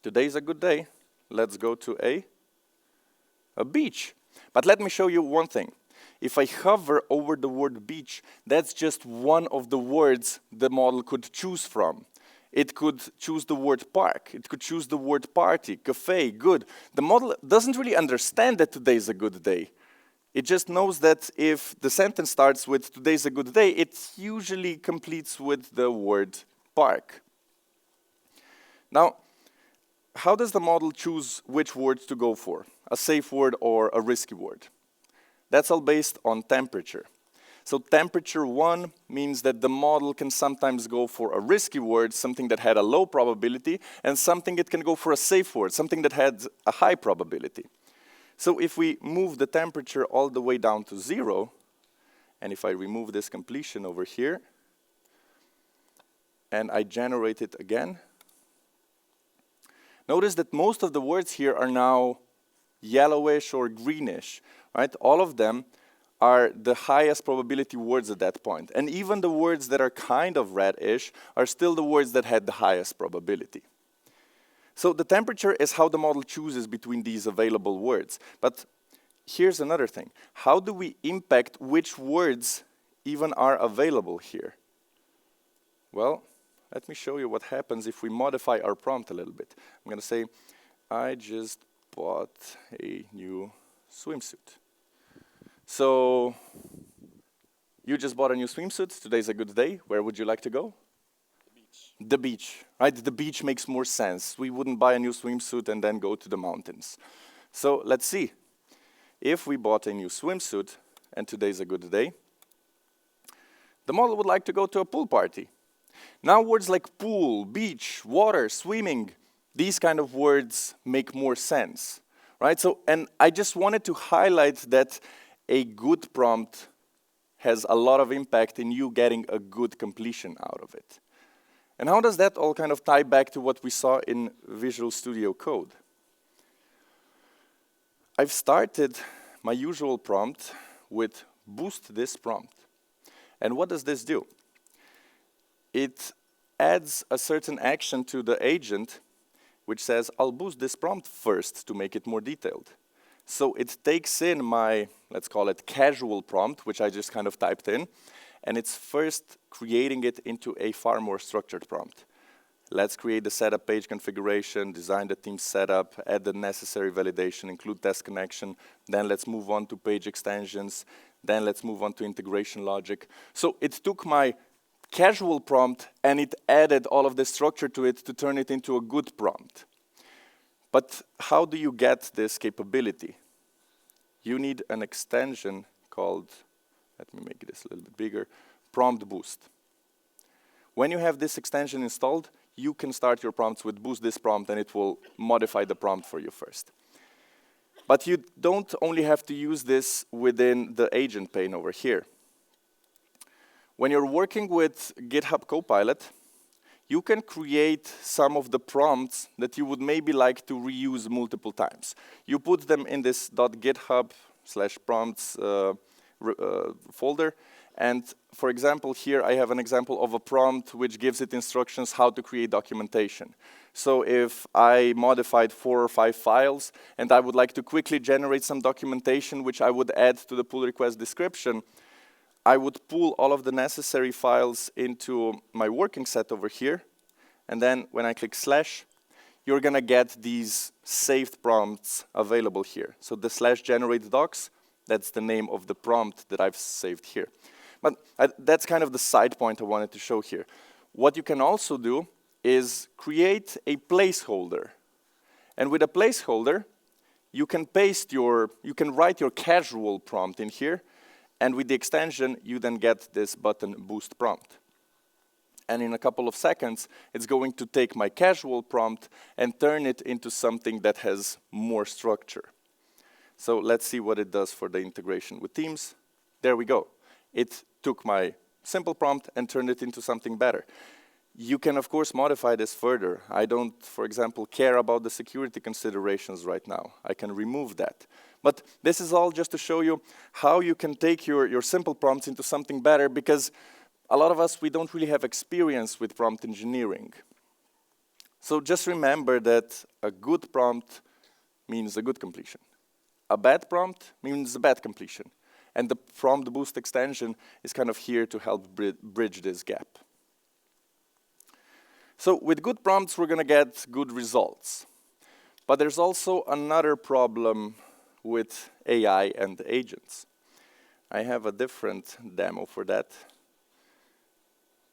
Today's a good day. Let's go to a beach. But let me show you one thing. If I hover over the word beach, that's just one of the words the model could choose from. It could choose the word park. It could choose the word party, cafe, good. The model doesn't really understand that today's a good day. It just knows that if the sentence starts with today's a good day, it usually completes with the word park. Now, how does the model choose which words to go for? A safe word or a risky word? That's all based on temperature. So temperature 1 means that the model can sometimes go for a risky word, something that had a low probability, and something it can go for a safe word, something that had a high probability. So if we move the temperature all the way down to 0, and if I remove this completion over here, and I generate it again, notice that most of the words here are now yellowish or greenish, right? All of them are the highest probability words at that point. And even the words that are kind of reddish are still the words that had the highest probability. So the temperature is how the model chooses between these available words. But here's another thing. How do we impact which words even are available here? Well, let me show you what happens if we modify our prompt a little bit. I'm going to say, I just bought a new swimsuit. So, you just bought a new swimsuit. Today's a good day. Where would you like to go? The beach. The beach, right? The beach makes more sense. We wouldn't buy a new swimsuit and then go to the mountains. So, let's see. If we bought a new swimsuit and today's a good day, the model would like to go to a pool party. Now, words like pool, beach, water, swimming, these kind of words make more sense, right? So, and I just wanted to highlight that a good prompt has a lot of impact in you getting a good completion out of it. And how does that all kind of tie back to what we saw in Visual Studio Code? I've started my usual prompt with boost this prompt. And what does this do? It adds a certain action to the agent which says, I'll boost this prompt first to make it more detailed. So it takes in my, let's call it casual prompt, which I just kind of typed in, and it's first creating it into a far more structured prompt. Let's create the setup page configuration, design the theme setup, add the necessary validation, include test connection. Then let's move on to page extensions. Then let's move on to integration logic. So it took my casual prompt and it added all of the structure to it to turn it into a good prompt. But how do you get this capability? You need an extension called, let me make this a little bit bigger, Prompt Boost. When you have this extension installed, you can start your prompts with boost this prompt and it will modify the prompt for you first. But you don't only have to use this within the agent pane over here. When you're working with GitHub Copilot, you can create some of the prompts that you would maybe like to reuse multiple times. You put them in this .github/prompts folder. And for example, here I have an example of a prompt which gives it instructions how to create documentation. So if I modified 4 or 5 files and I would like to quickly generate some documentation which I would add to the pull request description, I would pull all of the necessary files into my working set over here. And then when I click /, you're going to get these saved prompts available here. So the /generate docs, that's the name of the prompt that I've saved here. But that's kind of the side point I wanted to show here. What you can also do is create a placeholder. And with a placeholder, you can write your casual prompt in here. And with the extension, you then get this button boost prompt. And in a couple of seconds, it's going to take my casual prompt and turn it into something that has more structure. So let's see what it does for the integration with Teams. There we go. It took my simple prompt and turned it into something better. You can, of course, modify this further. I don't, for example, care about the security considerations right now. I can remove that. But this is all just to show you how you can take your simple prompts into something better, because a lot of us, we don't really have experience with prompt engineering. So just remember that a good prompt means a good completion. A bad prompt means a bad completion. And the prompt boost extension is kind of here to help bridge this gap. So with good prompts, we're going to get good results. But there's also another problem with AI and agents. I have a different demo for that.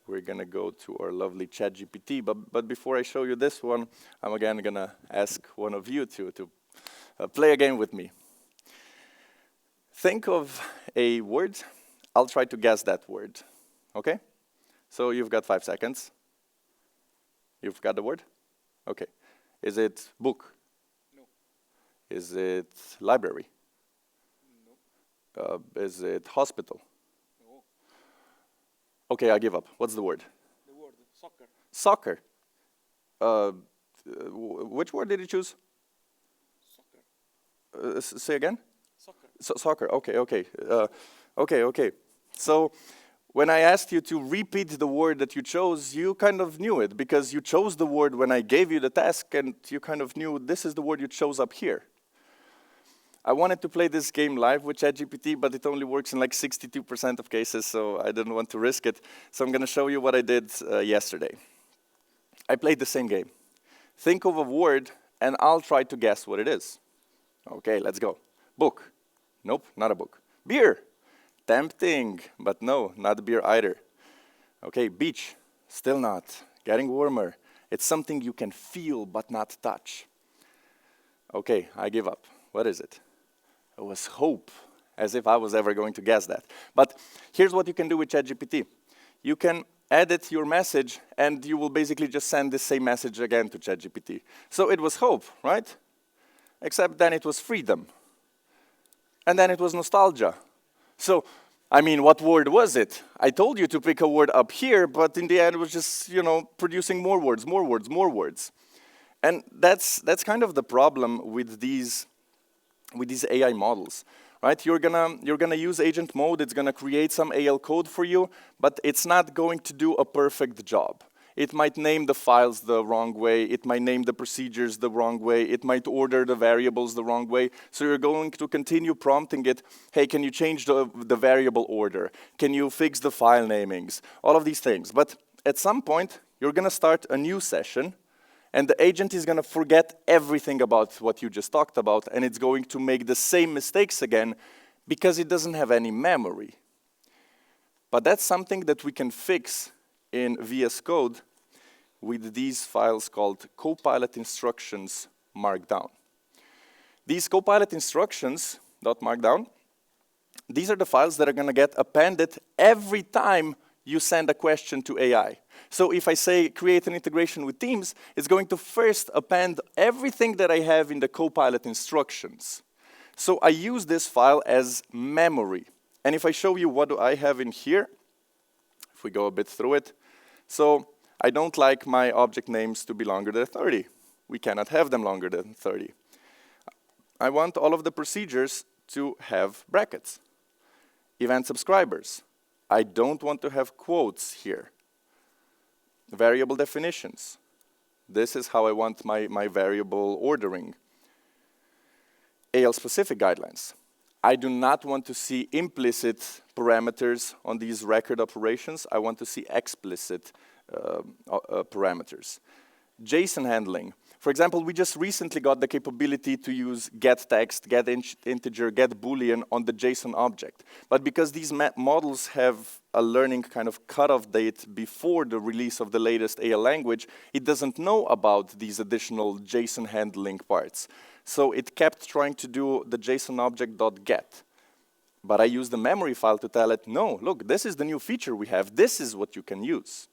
We're going to go to our lovely ChatGPT. But before I show you this one, I'm again going to ask one of you to play a game with me. Think of a word. I'll try to guess that word. Okay? So you've got 5 seconds. You've got the word? Okay. Is it book? No. Is it library? No. Is it hospital? No. Okay, I give up. What's the word? The word soccer. Soccer. Which word did you choose? Soccer. Say again? Soccer. Soccer. Okay. Okay. So when I asked you to repeat the word that you chose, you kind of knew it, because you chose the word when I gave you the task, and you kind of knew this is the word you chose up here. I wanted to play this game live with ChatGPT, but it only works in like 62% of cases, so I didn't want to risk it. So I'm going to show you what I did yesterday. I played the same game. Think of a word, and I'll try to guess what it is. Okay, let's go. Book. Nope, not a book. Beer. Tempting, but no, not beer either. Okay, beach. Still not. Getting warmer. It's something you can feel but not touch. Okay, I give up. What is it? It was hope, as if I was ever going to guess that. But here's what you can do with ChatGPT. You can edit your message, and you will basically just send the same message again to ChatGPT. So it was hope, right? Except then it was freedom. And then it was nostalgia. So, I mean, what word was it? I told you to pick a word up here, but in the end it was just, producing more words. And that's kind of the problem with these AI models, right? You're gonna use agent mode. It's gonna create some AL code for you, but it's not going to do a perfect job. It might name the files the wrong way. It might name the procedures the wrong way. It might order the variables the wrong way. So you're going to continue prompting it, hey, can you change the variable order? Can you fix the file namings? All of these things. But at some point, you're going to start a new session, and the agent is going to forget everything about what you just talked about, and it's going to make the same mistakes again because it doesn't have any memory. But that's something that we can fix in VS Code with these files called Copilot instructions markdown. These Copilot instructions, .markdown, these are the files that are going to get appended every time you send a question to AI. So if I say create an integration with Teams, it's going to first append everything that I have in the Copilot instructions. So I use this file as memory. And if I show you what do I have in here, if we go a bit through it, so I don't like my object names to be longer than 30. We cannot have them longer than 30. I want all of the procedures to have brackets. Event subscribers. I don't want to have quotes here. Variable definitions. This is how I want my variable ordering. AL-specific guidelines. I do not want to see implicit parameters on these record operations. I want to see explicit parameters. JSON handling. For example, we just recently got the capability to use get text, get integer, get boolean on the JSON object. But because these models have a learning kind of cutoff date before the release of the latest AL language, it doesn't know about these additional JSON handling parts. So it kept trying to do the JSON object.get. But I used the memory file to tell it, no, look, this is the new feature we have. This is what you can use.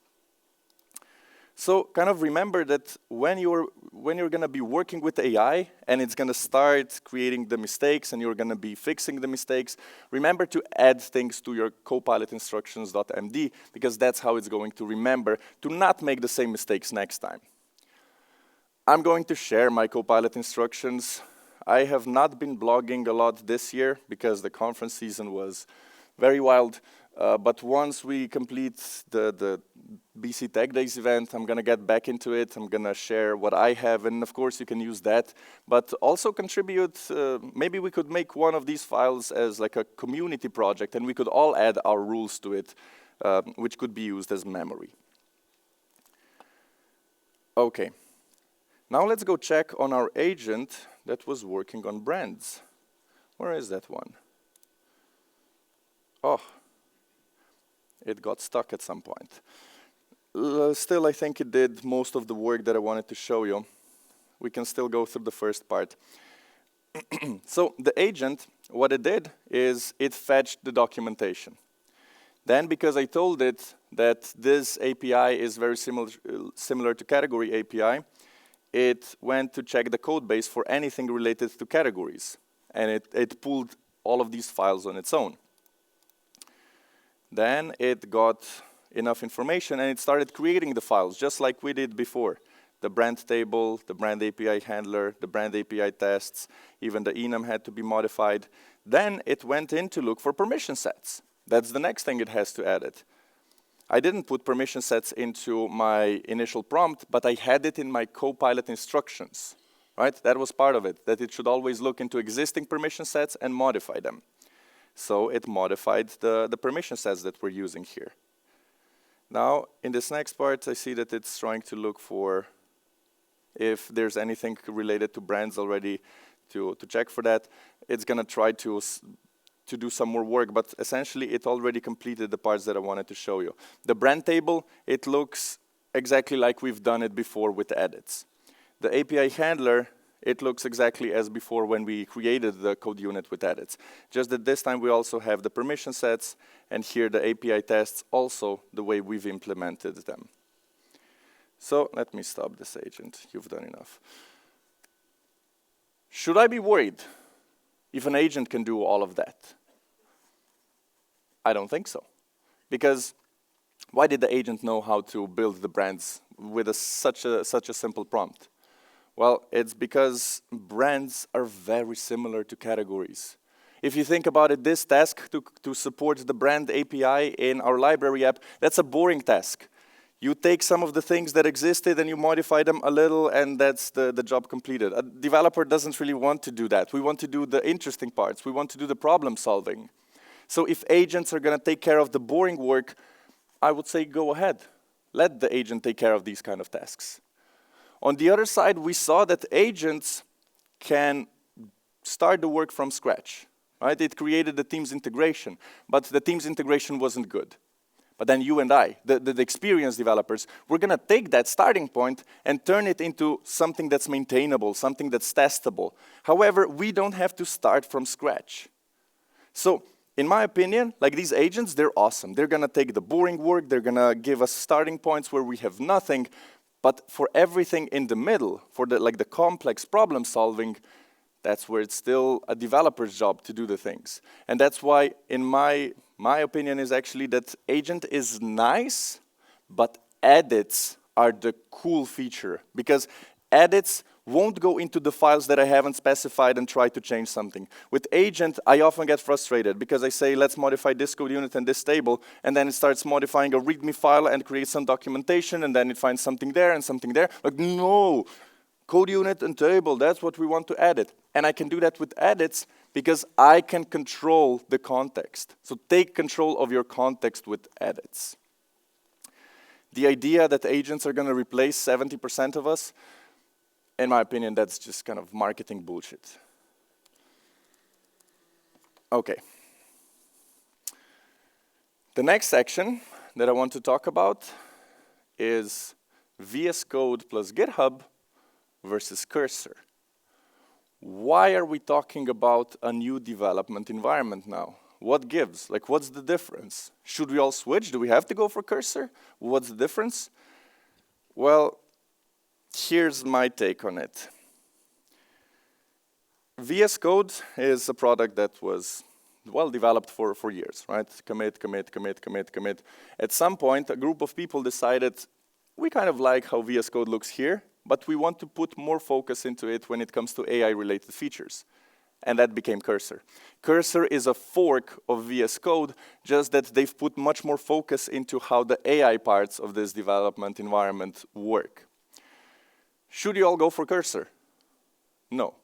So kind of remember that when you're going to be working with AI and it's going to start creating the mistakes and you're going to be fixing the mistakes, remember to add things to your Copilot instructions.md because that's how it's going to remember to not make the same mistakes next time. I'm going to share my Copilot instructions. I have not been blogging a lot this year because the conference season was very wild. But once we complete the BC TechDays event, I'm going to get back into it. I'm going to share what I have, and of course you can use that. But also contribute, maybe we could make one of these files as like a community project, and we could all add our rules to it, which could be used as memory. Okay, now let's go check on our agent that was working on brands. Where is that one? Oh. It got stuck at some point. Still, I think it did most of the work that I wanted to show you. We can still go through the first part. So the agent, what it did is it fetched the documentation. Then, because I told it that this API is very similar to category API, it went to check the code base for anything related to categories. And it pulled all of these files on its own. Then it got enough information and it started creating the files just like we did before. The brand table, the brand API handler, the brand API tests, even the enum had to be modified. Then it went in to look for permission sets. That's the next thing it has to add it. I didn't put permission sets into my initial prompt, but I had it in my Copilot instructions, right? That was part of it, that it should always look into existing permission sets and modify them. So it modified the permission sets that we're using here. Now, in this next part, I see that it's trying to look for if there's anything related to brands already to check for that. It's going to try to do some more work, but essentially it already completed the parts that I wanted to show you. The brand table, it looks exactly like we've done it before with edits. The API handler, it looks exactly as before when we created the Codeunit with edits. Just that this time we also have the permission sets, and here the API tests also the way we've implemented them. So let me stop this agent. You've done enough. Should I be worried if an agent can do all of that? I don't think so. Because why did the agent know how to build the brands with such a simple prompt? Well, it's because brands are very similar to categories. If you think about it, this task to support the brand API in our library app, that's a boring task. You take some of the things that existed and you modify them a little, and that's the job completed. A developer doesn't really want to do that. We want to do the interesting parts. We want to do the problem solving. So if agents are going to take care of the boring work, I would say go ahead. let the agent take care of these kind of tasks. On the other side, we saw that agents can start the work from scratch, right? It created the Teams integration, but the Teams integration wasn't good. But then you and I, the experienced developers, we're going to take that starting point and turn it into something that's maintainable, something that's testable. However, we don't have to start from scratch. So, in my opinion, like these agents, they're awesome. They're going to take the boring work, they're going to give us starting points where we have nothing, but for everything in the middle, for the complex problem solving, that's where it's still a developer's job to do the things. And that's why, in my opinion, is actually that agent is nice, but edits are the cool feature. Because edits won't go into the files that I haven't specified and try to change something. With agent, I often get frustrated because I say, let's modify this code unit and this table, and then it starts modifying a README file and creates some documentation, and then it finds something there and something there. Like, no, code unit and table, that's what we want to edit. And I can do that with edits because I can control the context. So take control of your context with edits. The idea that agents are going to replace 70% of us, in my opinion, that's just kind of marketing bullshit. Okay. The next section that I want to talk about is VS Code plus GitHub versus Cursor. Why are we talking about a new development environment now? What gives? Like, what's the difference? Should we all switch? Do we have to go for Cursor? What's the difference? Well, here's my take on it. VS Code is a product that was well developed for years, right? Commit, commit, commit, commit, commit. At some point, a group of people decided, we kind of like how VS Code looks here, but we want to put more focus into it when it comes to AI-related features. And that became Cursor. Cursor is a fork of VS Code, just that they've put much more focus into how the AI parts of this development environment work. Should you all go for Cursor? No.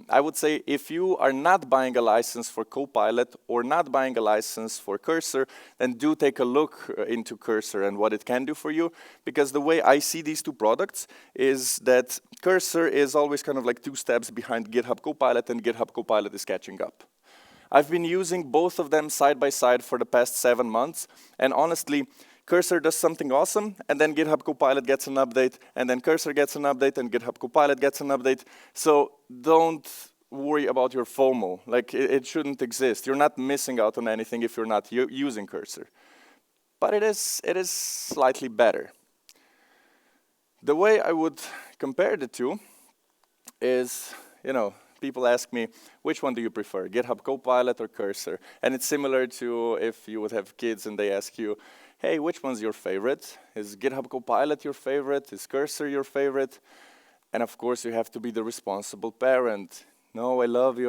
I would say if you are not buying a license for Copilot or not buying a license for Cursor, then do take a look into Cursor and what it can do for you. Because the way I see these two products is that Cursor is always kind of like 2 steps behind GitHub Copilot, and GitHub Copilot is catching up. I've been using both of them side by side for the past 7 months, and honestly, Cursor does something awesome, and then GitHub Copilot gets an update, and then Cursor gets an update, and GitHub Copilot gets an update. So don't worry about your FOMO. Like, it shouldn't exist. You're not missing out on anything if you're not using Cursor. But it is slightly better. The way I would compare the two is, people ask me, which one do you prefer, GitHub Copilot or Cursor? And it's similar to if you would have kids and they ask you, hey, which one's your favorite? Is GitHub Copilot your favorite? Is Cursor your favorite? And of course, you have to be the responsible parent. No, I love you,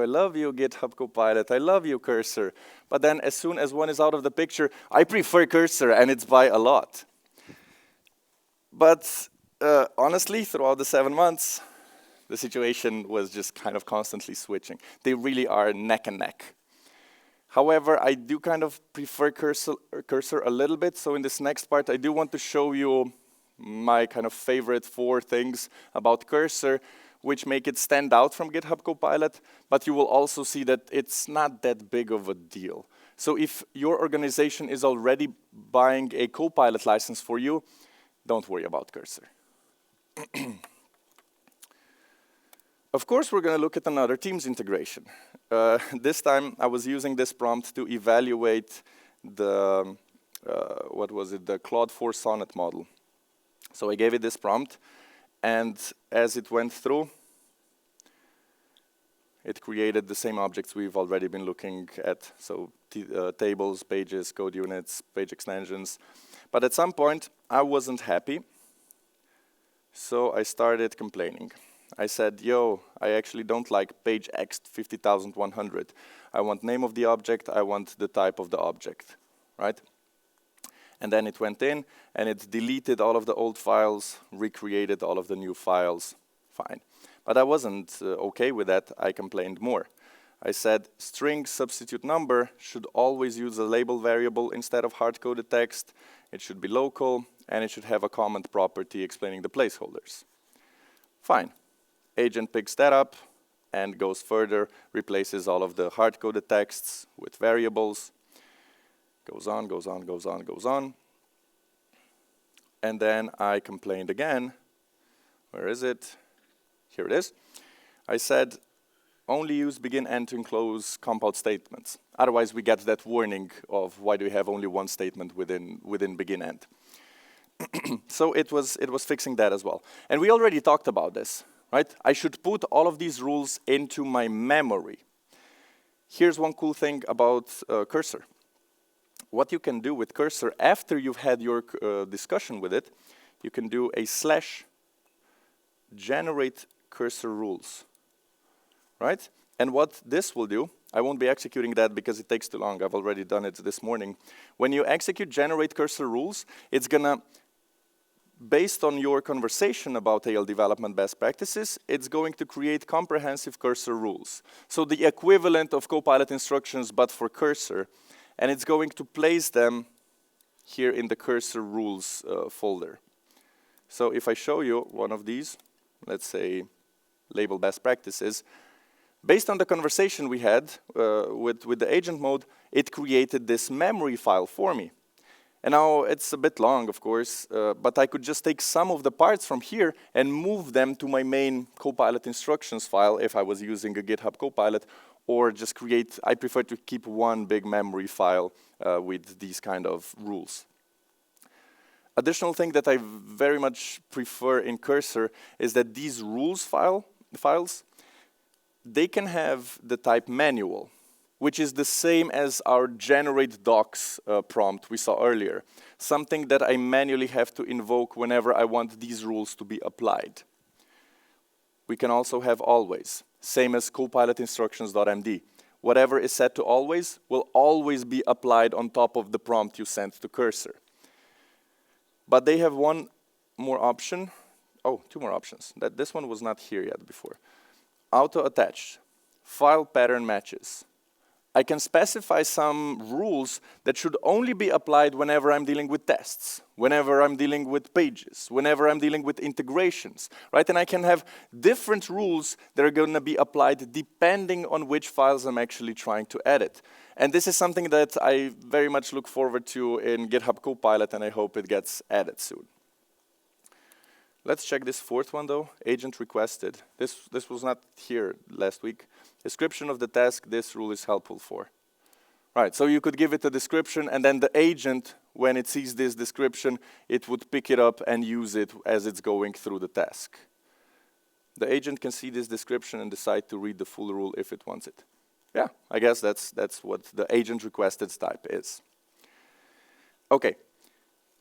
GitHub Copilot, I love you, Cursor. But then as soon as one is out of the picture, I prefer Cursor, and it's by a lot. But honestly, throughout the 7 months, the situation was just kind of constantly switching. They really are neck and neck. However, I do kind of prefer Cursor a little bit, so in this next part, I do want to show you my kind of favorite 4 things about Cursor, which make it stand out from GitHub Copilot, but you will also see that it's not that big of a deal. So if your organization is already buying a Copilot license for you, don't worry about Cursor. Of course, we're going to look at another Teams integration. This time, I was using this prompt to evaluate the, the Claude 4 Sonnet model. So I gave it this prompt, and as it went through, it created the same objects we've already been looking at. So tables, pages, code units, page extensions. But at some point, I wasn't happy, so I started complaining. I said, yo, I actually don't like page X 50,100. I want name of the object, I want the type of the object, right? And then it went in, and it deleted all of the old files, recreated all of the new files, fine. But I wasn't okay with that, I complained more. I said, string substitute number should always use a label variable instead of hard-coded text. It should be local, and it should have a comment property explaining the placeholders. Fine. Agent picks that up and goes further, replaces all of the hard-coded texts with variables, goes on, goes on, goes on, goes on. And then I complained again. Where is it? Here it is. I said, only use begin, end to enclose compound statements. Otherwise, we get that warning of why do we have only one statement within begin, end. So it was fixing that as well. And we already talked about this, right? I should put all of these rules into my memory. Here's one cool thing about Cursor. What you can do with Cursor after you've had your discussion with it, you can do a / generate cursor rules, right? And what this will do, I won't be executing that because it takes too long. I've already done it this morning. When you execute generate cursor rules, it's gonna, based on your conversation about AL development best practices, it's going to create comprehensive cursor rules. So the equivalent of Copilot instructions, but for Cursor. And it's going to place them here in the cursor rules folder. So if I show you one of these, let's say label best practices, based on the conversation we had with the agent mode, it created this memory file for me. And now it's a bit long, of course, but I could just take some of the parts from here and move them to my main Copilot instructions file if I was using a GitHub Copilot, or just create, I prefer to keep one big memory file with these kind of rules. Additional thing that I very much prefer in Cursor is that these rules files, they can have the type manual, which is the same as our generate docs prompt we saw earlier. Something that I manually have to invoke whenever I want these rules to be applied. We can also have always. Same as Copilot instructions.md. Whatever is set to always will always be applied on top of the prompt you sent to Cursor. But they have one more option. Oh, two more options. This one was not here yet before. Auto attach, file pattern matches. I can specify some rules that should only be applied whenever I'm dealing with tests, whenever I'm dealing with pages, whenever I'm dealing with integrations, right? And I can have different rules that are going to be applied depending on which files I'm actually trying to edit. And this is something that I very much look forward to in GitHub Copilot, and I hope it gets added soon. Let's check this fourth one, though. Agent requested. This was not here last week. Description of the task this rule is helpful for. Right, so you could give it a description, and then the agent, when it sees this description, it would pick it up and use it as it's going through the task. The agent can see this description and decide to read the full rule if it wants it. Yeah, I guess that's what the agent requested type is. Okay,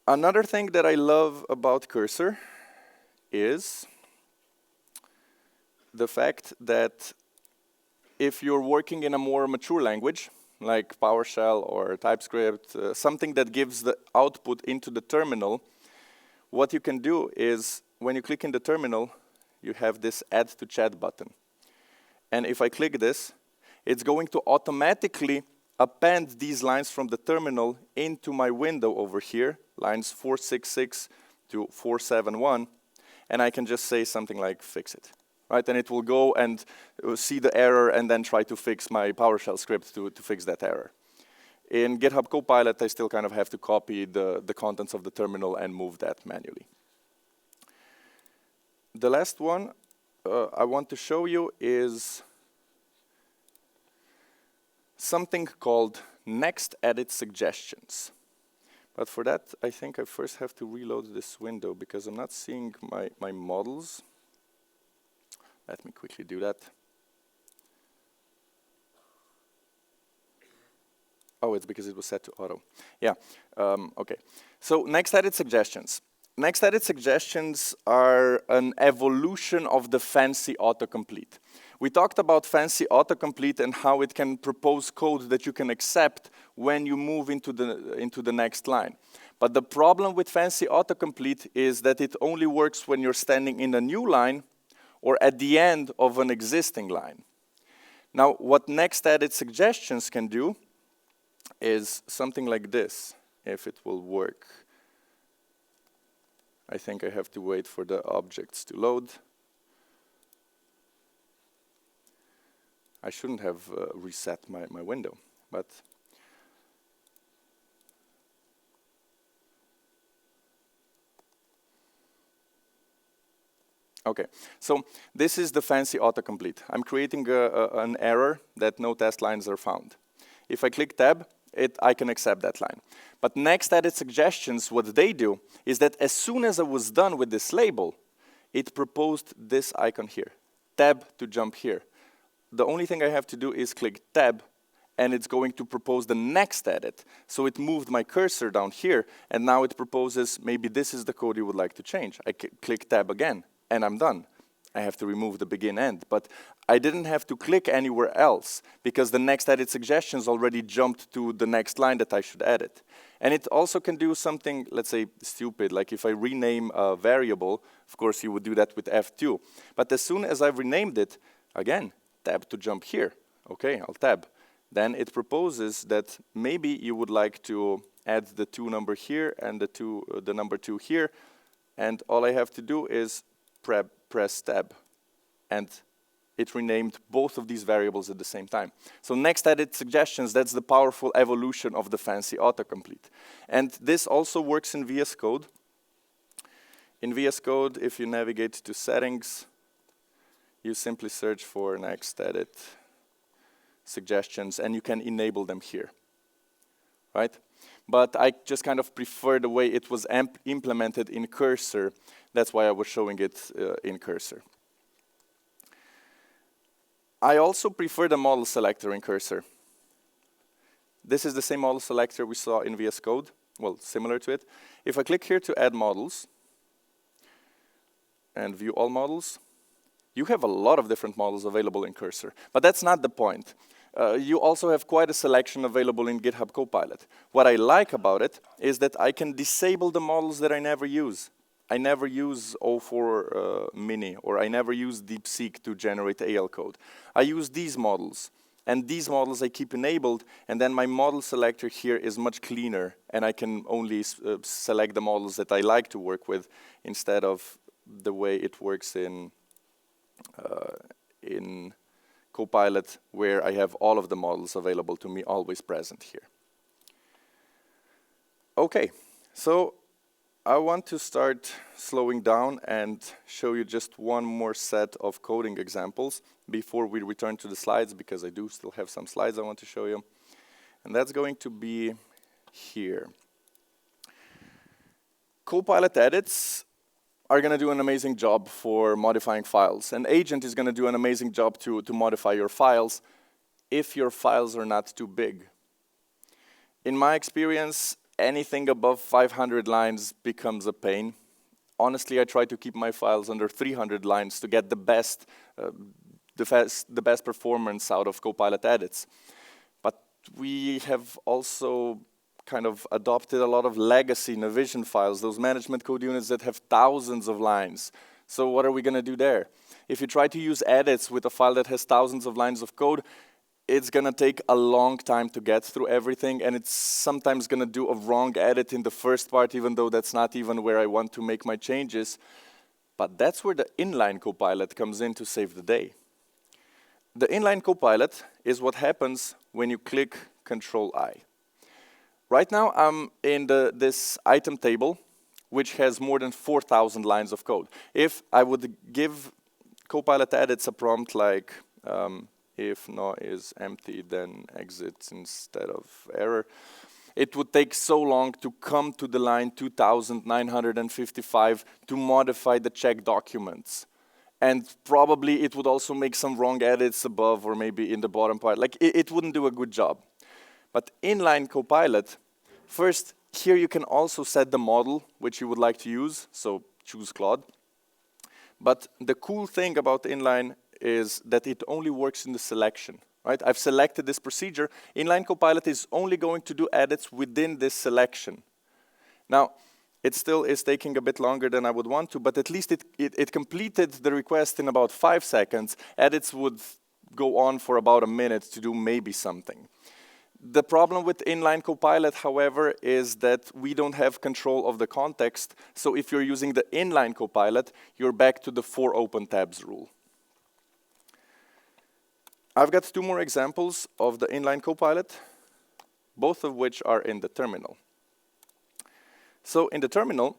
another thing that I love about Cursor is the fact that if you're working in a more mature language, like PowerShell or TypeScript, something that gives the output into the terminal, what you can do is, when you click in the terminal, you have this Add to Chat button. And if I click this, it's going to automatically append these lines from the terminal into my window over here, lines 466 to 471, and I can just say something like, fix it. Right, and it will go and see the error and then try to fix my PowerShell script to fix that error. In GitHub Copilot, I still kind of have to copy the contents of the terminal and move that manually. The last one I want to show you is something called Next Edit Suggestions. But for that, I think I first have to reload this window because I'm not seeing my models. Let me quickly do that. Oh, it's because it was set to auto. Yeah, okay. So next edit suggestions. Next edit suggestions are an evolution of the fancy autocomplete. We talked about fancy autocomplete and how it can propose code that you can accept when you move into the next line. But the problem with fancy autocomplete is that it only works when you're standing in a new line or at the end of an existing line. Now, what next edit suggestions can do is something like this, if it will work. I think I have to wait for the objects to load. I shouldn't have reset my window, but okay, so this is the fancy autocomplete. I'm creating an error that no test lines are found. If I click tab, I can accept that line. But next edit suggestions, what they do is that as soon as I was done with this label, it proposed this icon here, tab to jump here. The only thing I have to do is click tab, and it's going to propose the next edit. So it moved my cursor down here, and now it proposes maybe this is the code you would like to change. I click tab again, and I'm done. I have to remove the begin end, but I didn't have to click anywhere else because the next edit suggestions already jumped to the next line that I should edit. And it also can do something, let's say, stupid, like if I rename a variable, of course you would do that with F2. But as soon as I've renamed it, again, tab to jump here. Okay, I'll tab. Then it proposes that maybe you would like to add the 2 number here and the number 2 here, and all I have to do is press tab, and it renamed both of these variables at the same time. So next edit suggestions, that's the powerful evolution of the fancy autocomplete. And this also works in VS Code. In VS Code, if you navigate to settings, you simply search for next edit suggestions, and you can enable them here, right? But I just kind of prefer the way it was implemented in Cursor. That's why I was showing it in Cursor. I also prefer the model selector in Cursor. This is the same model selector we saw in VS Code, well, similar to it. If I click here to add models and view all models, you have a lot of different models available in Cursor. But that's not the point. You also have quite a selection available in GitHub Copilot. What I like about it is that I can disable the models that I never use. I never use O4 Mini, or I never use DeepSeek to generate AL code. I use these models, and these models I keep enabled, and then my model selector here is much cleaner, and I can only select the models that I like to work with instead of the way it works in Copilot, where I have all of the models available to me, always present here. Okay, so I want to start slowing down and show you just one more set of coding examples before we return to the slides, because I do still have some slides I want to show you. And that's going to be here. Copilot edits are going to do an amazing job for modifying files. An agent is going to do an amazing job to modify your files if your files are not too big. In my experience, anything above 500 lines becomes a pain. Honestly, I try to keep my files under 300 lines to get the best performance out of Copilot edits. But we have also kind of adopted a lot of legacy Navision files, those management code units that have thousands of lines. So what are we going to do there? If you try to use edits with a file that has thousands of lines of code, it's going to take a long time to get through everything, and it's sometimes going to do a wrong edit in the first part, even though that's not even where I want to make my changes. But that's where the inline Copilot comes in to save the day. The inline Copilot is what happens when you click Control-I. Right now, I'm in this item table, which has more than 4,000 lines of code. If I would give Copilot edits a prompt like, if no is empty, then exit instead of error, it would take so long to come to the line 2,955 to modify the check documents. And probably it would also make some wrong edits above or maybe in the bottom part. Like, it wouldn't do a good job. But inline Copilot, first, here you can also set the model which you would like to use, so choose Claude. But the cool thing about inline is that it only works in the selection, right? I've selected this procedure. Inline Copilot is only going to do edits within this selection. Now, it still is taking a bit longer than I would want to, but at least it completed the request in about 5 seconds. Edits would go on for about a minute to do maybe something. The problem with inline Copilot, however, is that we don't have control of the context. So if you're using the inline Copilot, you're back to the 4 open tabs rule. I've got 2 more examples of the inline Copilot, both of which are in the terminal. So in the terminal,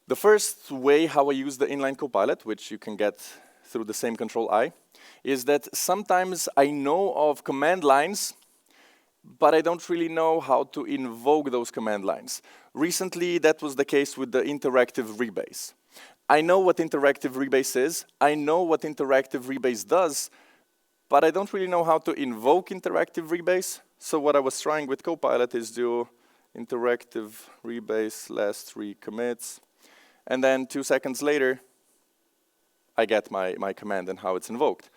the first way how I use the inline Copilot, which you can get through the same control I, is that sometimes I know of command lines, but I don't really know how to invoke those command lines. Recently, that was the case with the interactive rebase. I know what interactive rebase is, I know what interactive rebase does, but I don't really know how to invoke interactive rebase. So what I was trying with Copilot is do interactive rebase last 3 commits, and then 2 seconds later, I get my command and how it's invoked.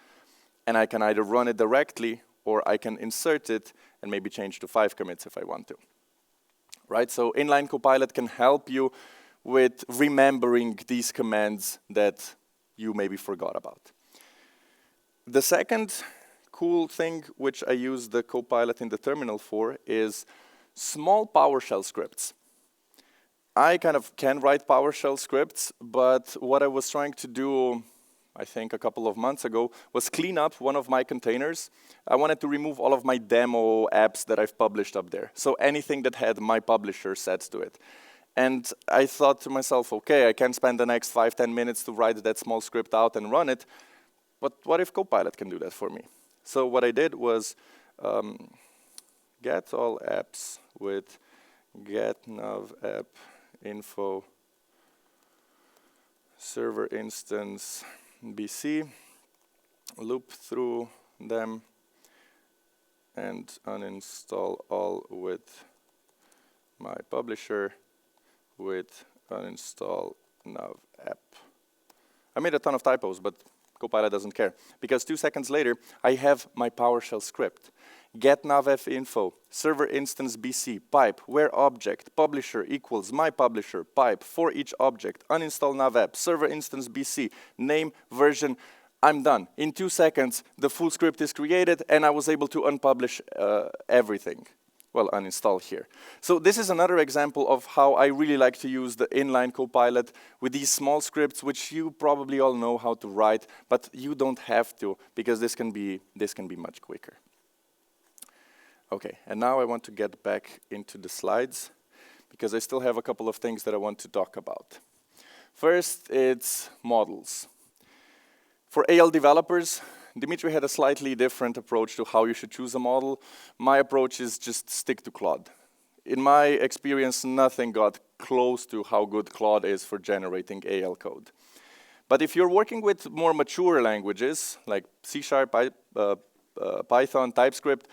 And I can either run it directly, or I can insert it and maybe change to 5 commits if I want to. Right, so inline Copilot can help you with remembering these commands that you maybe forgot about. The second cool thing which I use the Copilot in the terminal for is small PowerShell scripts. I kind of can write PowerShell scripts, but what I was trying to do, I think a couple of months ago, was clean up one of my containers. I wanted to remove all of my demo apps that I've published up there. So anything that had my publisher set to it. And I thought to myself, okay, I can spend the next 5-10 minutes to write that small script out and run it, but what if Copilot can do that for me? So what I did was get all apps with get nav app info server instance BC, loop through them, and uninstall all with my publisher with uninstall nav app. I made a ton of typos, but Copilot doesn't care, because 2 seconds later, I have my PowerShell script. Get nav info, server instance BC, pipe, where object, publisher equals my publisher, pipe, for each object, uninstall nav app, server instance BC, name, version, I'm done. In 2 seconds, the full script is created, and I was able to unpublish everything. Well, uninstall here. So this is another example of how I really like to use the inline Copilot with these small scripts, which you probably all know how to write, but you don't have to, because this can be much quicker. Okay, and now I want to get back into the slides, because I still have a couple of things that I want to talk about. First, it's models. For AL developers, Dimitri had a slightly different approach to how you should choose a model. My approach is just stick to Claude. In my experience, nothing got close to how good Claude is for generating AL code. But if you're working with more mature languages, like C#, Python, TypeScript,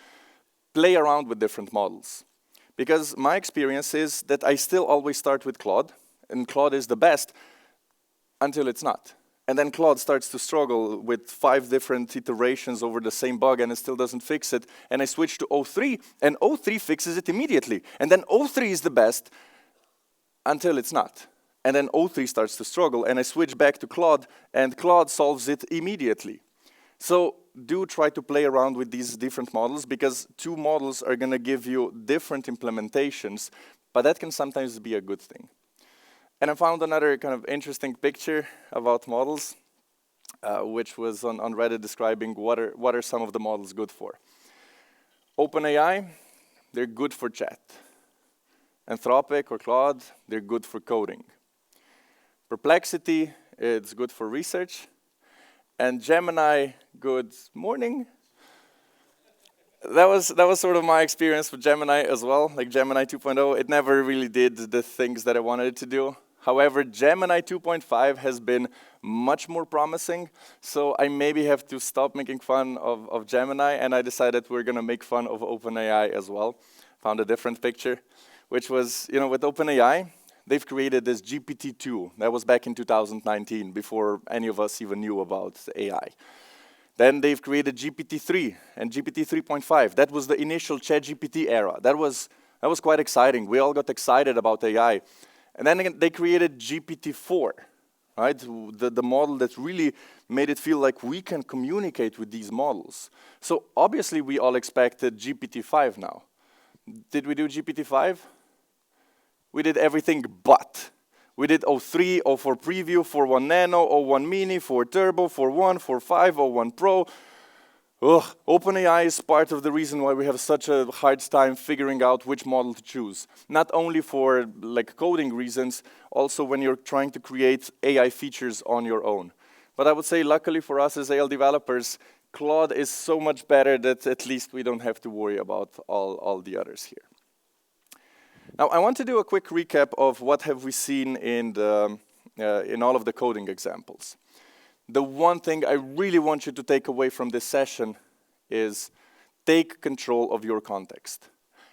play around with different models. Because my experience is that I still always start with Claude, and Claude is the best until it's not. And then Claude starts to struggle with 5 different iterations over the same bug, and it still doesn't fix it. And I switch to O3, and O3 fixes it immediately. And then O3 is the best until it's not. And then O3 starts to struggle, and I switch back to Claude, and Claude solves it immediately. So do try to play around with these different models, because 2 models are going to give you different implementations, but that can sometimes be a good thing. And I found another kind of interesting picture about models, which was on Reddit describing what are some of the models good for. OpenAI, they're good for chat. Anthropic or Claude, they're good for coding. Perplexity, it's good for research. And Gemini, good morning. That was sort of my experience with Gemini as well. Like Gemini 2.0, it never really did the things that I wanted it to do. However, Gemini 2.5 has been much more promising, so I maybe have to stop making fun of Gemini, and I decided we're going to make fun of OpenAI as well. Found a different picture, which was, with OpenAI, they've created this GPT-2. That was back in 2019, before any of us even knew about AI. Then they've created GPT-3 and GPT 3.5. That was the initial ChatGPT era. That was quite exciting. We all got excited about AI. And then they created GPT-4, right? The model that really made it feel like we can communicate with these models. So obviously we all expected GPT-5 now. Did we do GPT-5? We did everything but. We did 03, 04 Preview, 4.1 Nano, 01 Mini, 4 Turbo, 4.1, 4.5, 01 Pro. Ugh, OpenAI is part of the reason why we have such a hard time figuring out which model to choose. Not only for like coding reasons, also when you're trying to create AI features on your own. But I would say luckily for us as AI developers, Claude is so much better that at least we don't have to worry about all the others here. Now I want to do a quick recap of what have we seen in all of the coding examples. The one thing I really want you to take away from this session is take control of your context.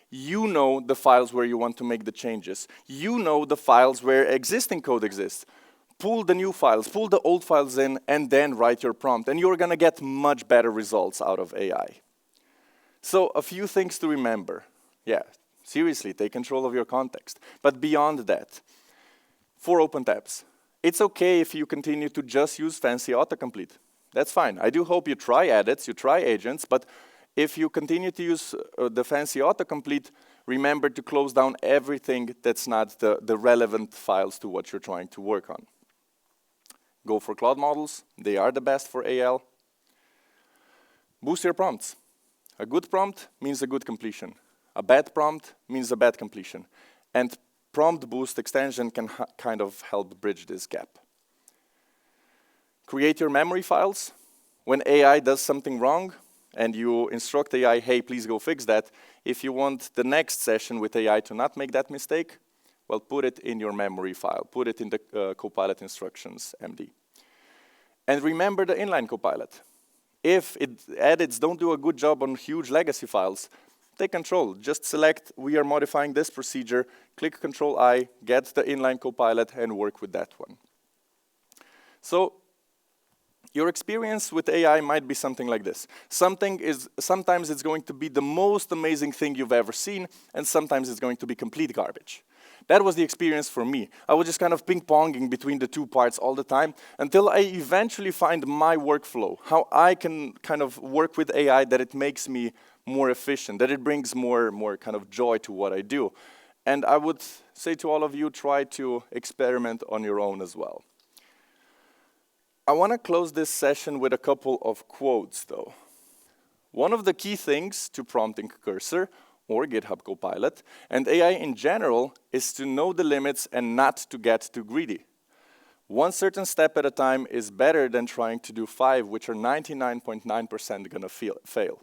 You know the files where you want to make the changes. You know the files where existing code exists. Pull the new files, pull the old files in, and then write your prompt. And you're going to get much better results out of AI. So a few things to remember. Yeah, seriously, take control of your context. But beyond that, 4 open tabs. It's okay if you continue to just use fancy autocomplete. That's fine. I do hope you try edits, you try agents, but if you continue to use the fancy autocomplete, remember to close down everything that's not the relevant files to what you're trying to work on. Go for Claude models. They are the best for AL. Boost your prompts. A good prompt means a good completion. A bad prompt means a bad completion. And Prompt Boost extension can kind of help bridge this gap. Create your memory files. When AI does something wrong and you instruct AI, hey, please go fix that, if you want the next session with AI to not make that mistake, well, put it in your memory file. Put it in the Copilot instructions MD. And remember the inline Copilot. If edits don't do a good job on huge legacy files, take control. Just select, we are modifying this procedure, click Control-I, get the inline Copilot, and work with that one. So your experience with AI might be something like this. Sometimes it's going to be the most amazing thing you've ever seen, and sometimes it's going to be complete garbage. That was the experience for me. I was just kind of ping-ponging between the two parts all the time until I eventually find my workflow, how I can kind of work with AI that it makes me more efficient, that it brings more kind of joy to what I do. And I would say to all of you, try to experiment on your own as well. I want to close this session with a couple of quotes, though. One of the key things to prompting Cursor or GitHub Copilot, and AI in general, is to know the limits and not to get too greedy. One certain step at a time is better than trying to do 5, which are 99.9% going to fail.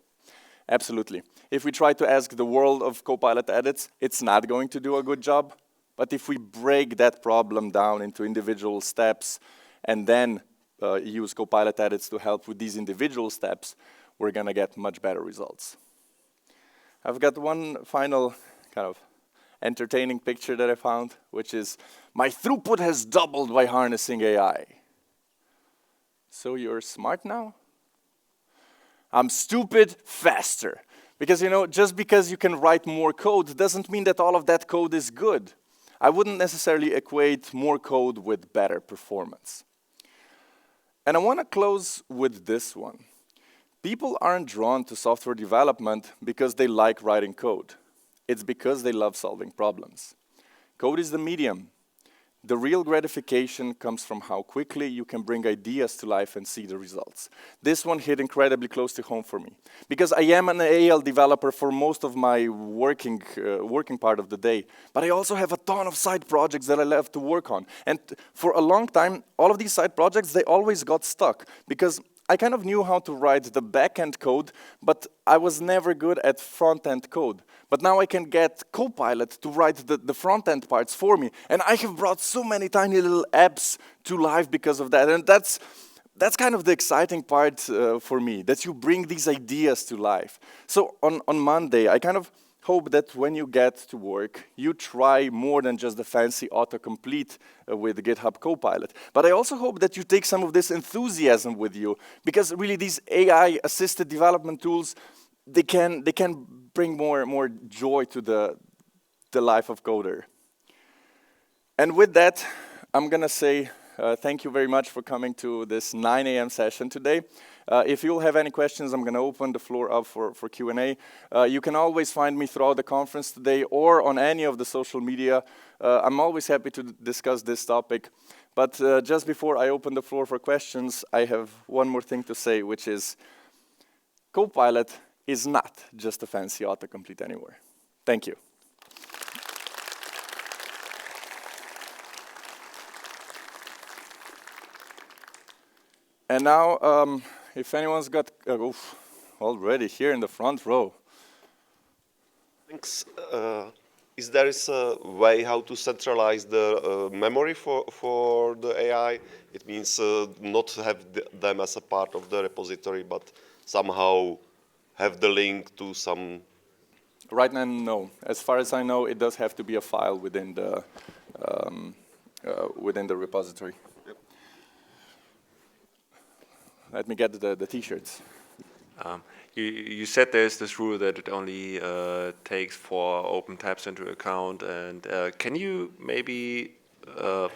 Absolutely. If we try to ask the world of Copilot edits, it's not going to do a good job. But if we break that problem down into individual steps and then use Copilot edits to help with these individual steps, we're going to get much better results. I've got one final kind of entertaining picture that I found, which is, my throughput has doubled by harnessing AI. So you're smart now? I'm stupid faster. Because, you know, just because you can write more code doesn't mean that all of that code is good. I wouldn't necessarily equate more code with better performance. And I want to close with this one. People aren't drawn to software development because they like writing code. It's because they love solving problems. Code is the medium. The real gratification comes from how quickly you can bring ideas to life and see the results. This one hit incredibly close to home for me, because I am an AL developer for most of my working part of the day, but I also have a ton of side projects that I love to work on. And for a long time, all of these side projects, they always got stuck, because I kind of knew how to write the back-end code, but I was never good at front-end code. But now I can get Copilot to write the front-end parts for me. And I have brought so many tiny little apps to life because of that. And that's kind of the exciting part for me, that you bring these ideas to life. So on Monday, I kind of hope that when you get to work, you try more than just the fancy autocomplete with GitHub Copilot. But I also hope that you take some of this enthusiasm with you, because really these AI-assisted development tools, they can bring more joy to the life of coder. And with that, I'm going to say Thank you very much for coming to this 9 a.m. session today. If you'll have any questions, I'm going to open the floor up for Q&A. You can always find me throughout the conference today or on any of the social media. I'm always happy to discuss this topic. But just before I open the floor for questions, I have one more thing to say, which is Copilot is not just a fancy autocomplete anymore. Thank you. And now, if anyone's got, already here in the front row. Thanks. Is there a way how to centralize the memory for the AI? It means not have them as a part of the repository, but somehow have the link to some. Right now, no. As far as I know, it does have to be a file within the repository. Yep. Let me get the T-shirts. You said there's this rule that it only takes 4 open tabs into account, and can you maybe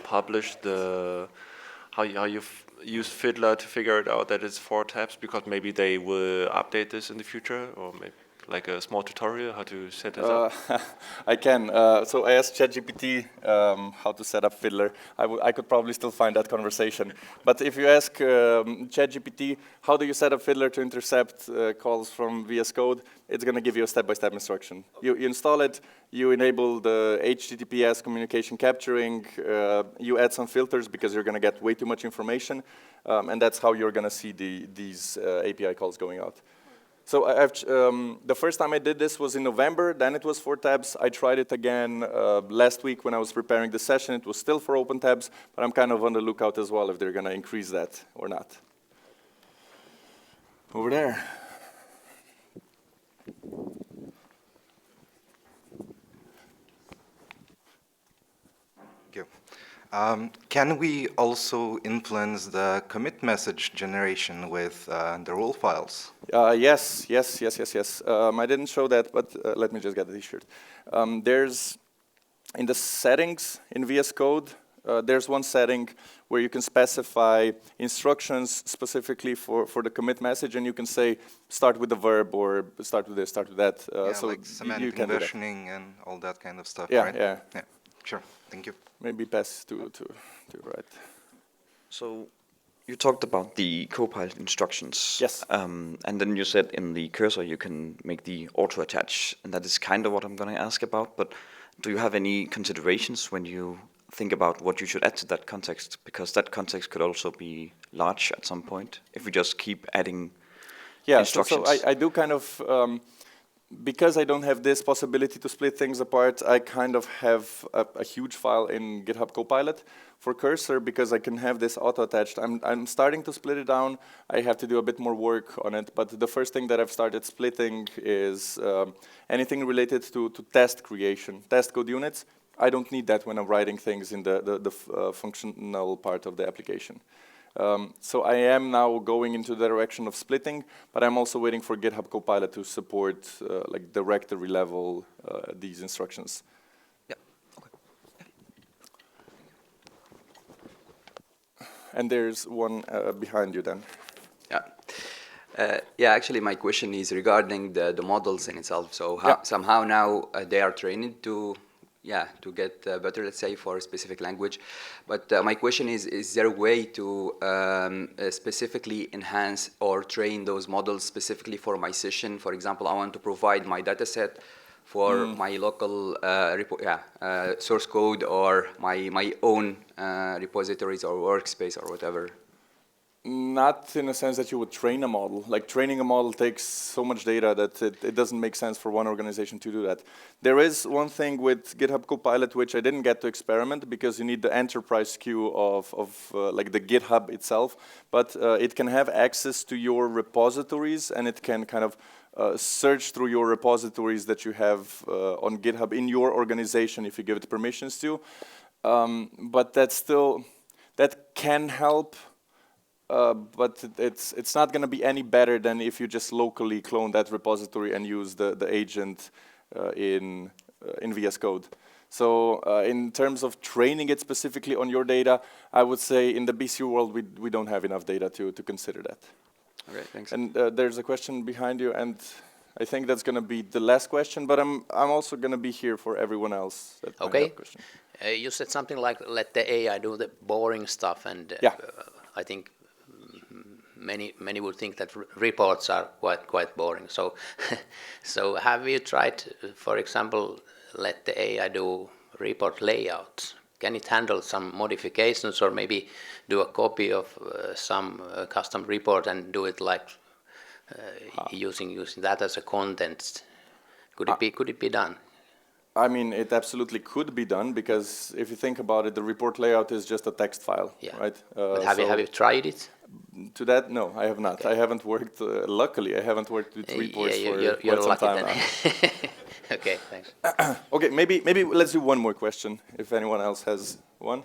publish how you use Fiddler to figure it out that it's 4 tabs, because maybe they will update this in the future, or maybe like a small tutorial how to set this up? I can. So I asked ChatGPT how to set up Fiddler. I could probably still find that conversation. But if you ask ChatGPT, how do you set up Fiddler to intercept calls from VS Code, it's going to give you a step-by-step instruction. You install it, you enable the HTTPS communication capturing, you add some filters because you're going to get way too much information, and that's how you're going to see these API calls going out. So the first time I did this was in November, then it was 4 tabs. I tried it again last week when I was preparing the session. It was still 4 open tabs, but I'm kind of on the lookout as well if they're going to increase that or not. Over there. Thank you. Can we also influence the commit message generation with the rule files? Yes. I didn't show that, but let me just get the T-shirt. There's, in the settings in VS Code, there's one setting where you can specify instructions specifically for the commit message, and you can say, start with the verb, or start with this, start with that. So like semantic conditioning and all that kind of stuff, yeah, right? Yeah. Sure, thank you. Maybe pass to right. So you talked about the Copilot instructions. Yes. And then you said in the cursor you can make the auto attach, and that is kind of what I'm going to ask about. But do you have any considerations when you think about what you should add to that context? Because that context could also be large at some point if we just keep adding instructions. So I do kind of. Because I don't have this possibility to split things apart, I kind of have a huge file in GitHub Copilot for cursor because I can have this auto-attached. I'm starting to split it down. I have to do a bit more work on it, but the first thing that I've started splitting is anything related to test creation, test code units. I don't need that when I'm writing things in the functional part of the application. So I am now going into the direction of splitting, but I'm also waiting for GitHub Copilot to support like directory level these instructions. Yeah. Okay. And there's one behind you then. Yeah, actually my question is regarding the models in itself. So somehow now they are trained to get better, let's say, for a specific language. But my question is there a way to specifically enhance or train those models specifically for my session? For example, I want to provide my data set for my local source code or my own repositories or workspace or whatever. Not in a sense that you would train a model. Like training a model takes so much data that it doesn't make sense for one organization to do that. There is one thing with GitHub Copilot which I didn't get to experiment because you need the enterprise queue of like the GitHub itself, but it can have access to your repositories and it can kind of search through your repositories that you have on GitHub in your organization if you give it permissions to. But that can help. But it's not going to be any better than if you just locally clone that repository and use the agent in VS Code. So in terms of training it specifically on your data, I would say in the BC world we don't have enough data to consider that. Okay, thanks. And there's a question behind you, and I think that's going to be the last question, but I'm also going to be here for everyone else that might have a question. You said something like, let the AI do the boring stuff, and Yeah. I think many would think that reports are quite boring. So, so have you tried, for example, let the AI do report layouts? Can it handle some modifications, or maybe do a copy of some custom report and do it like using that as a content? Could it be done? I mean, it absolutely could be done, because if you think about it, the report layout is just a text file, right? But have you tried it? To that, no, I have not. Okay. I haven't worked. Luckily, I haven't worked with reports for you're quite some lucky time then. now. Okay, thanks. Okay, maybe let's do one more question if anyone else has one.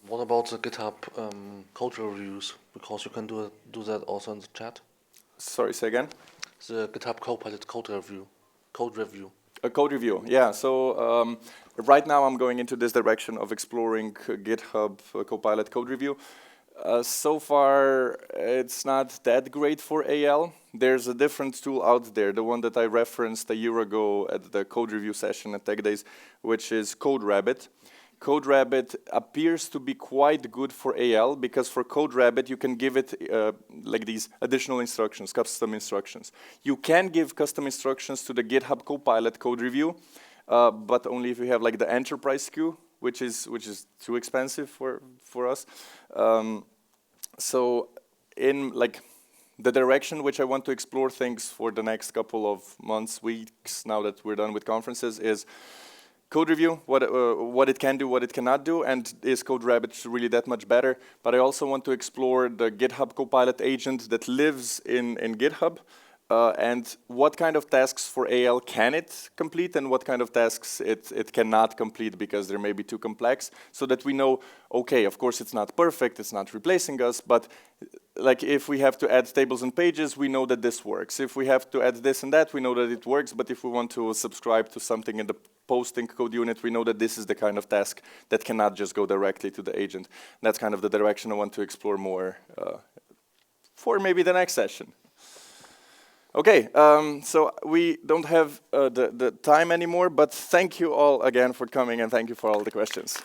What about the GitHub code reviews? Because you can do that also in the chat. Sorry, say again. The GitHub Copilot code review. A code review, yeah. So right now I'm going into this direction of exploring GitHub Copilot code review. So far, it's not that great for AL. There's a different tool out there, the one that I referenced a year ago at the code review session at TechDays, which is CodeRabbit. CodeRabbit appears to be quite good for AL, because for CodeRabbit you can give it like these additional instructions, custom instructions. You can give custom instructions to the GitHub Copilot code review, but only if you have like the enterprise SKU, which is too expensive for us. So in like the direction which I want to explore things for the next couple of months, weeks, now that we're done with conferences, is code review, what it can do, what it cannot do, and is CodeRabbit really that much better? But I also want to explore the GitHub Copilot agent that lives in GitHub, and what kind of tasks for AL can it complete, and what kind of tasks it cannot complete because they may be too complex, so that we know, okay, of course it's not perfect, it's not replacing us, but like if we have to add tables and pages, we know that this works. If we have to add this and that, we know that it works, but if we want to subscribe to something in the posting Codeunit, we know that this is the kind of task that cannot just go directly to the agent. That's kind of the direction I want to explore more for maybe the next session. Okay, so we don't have the time anymore, but thank you all again for coming, and thank you for all the questions.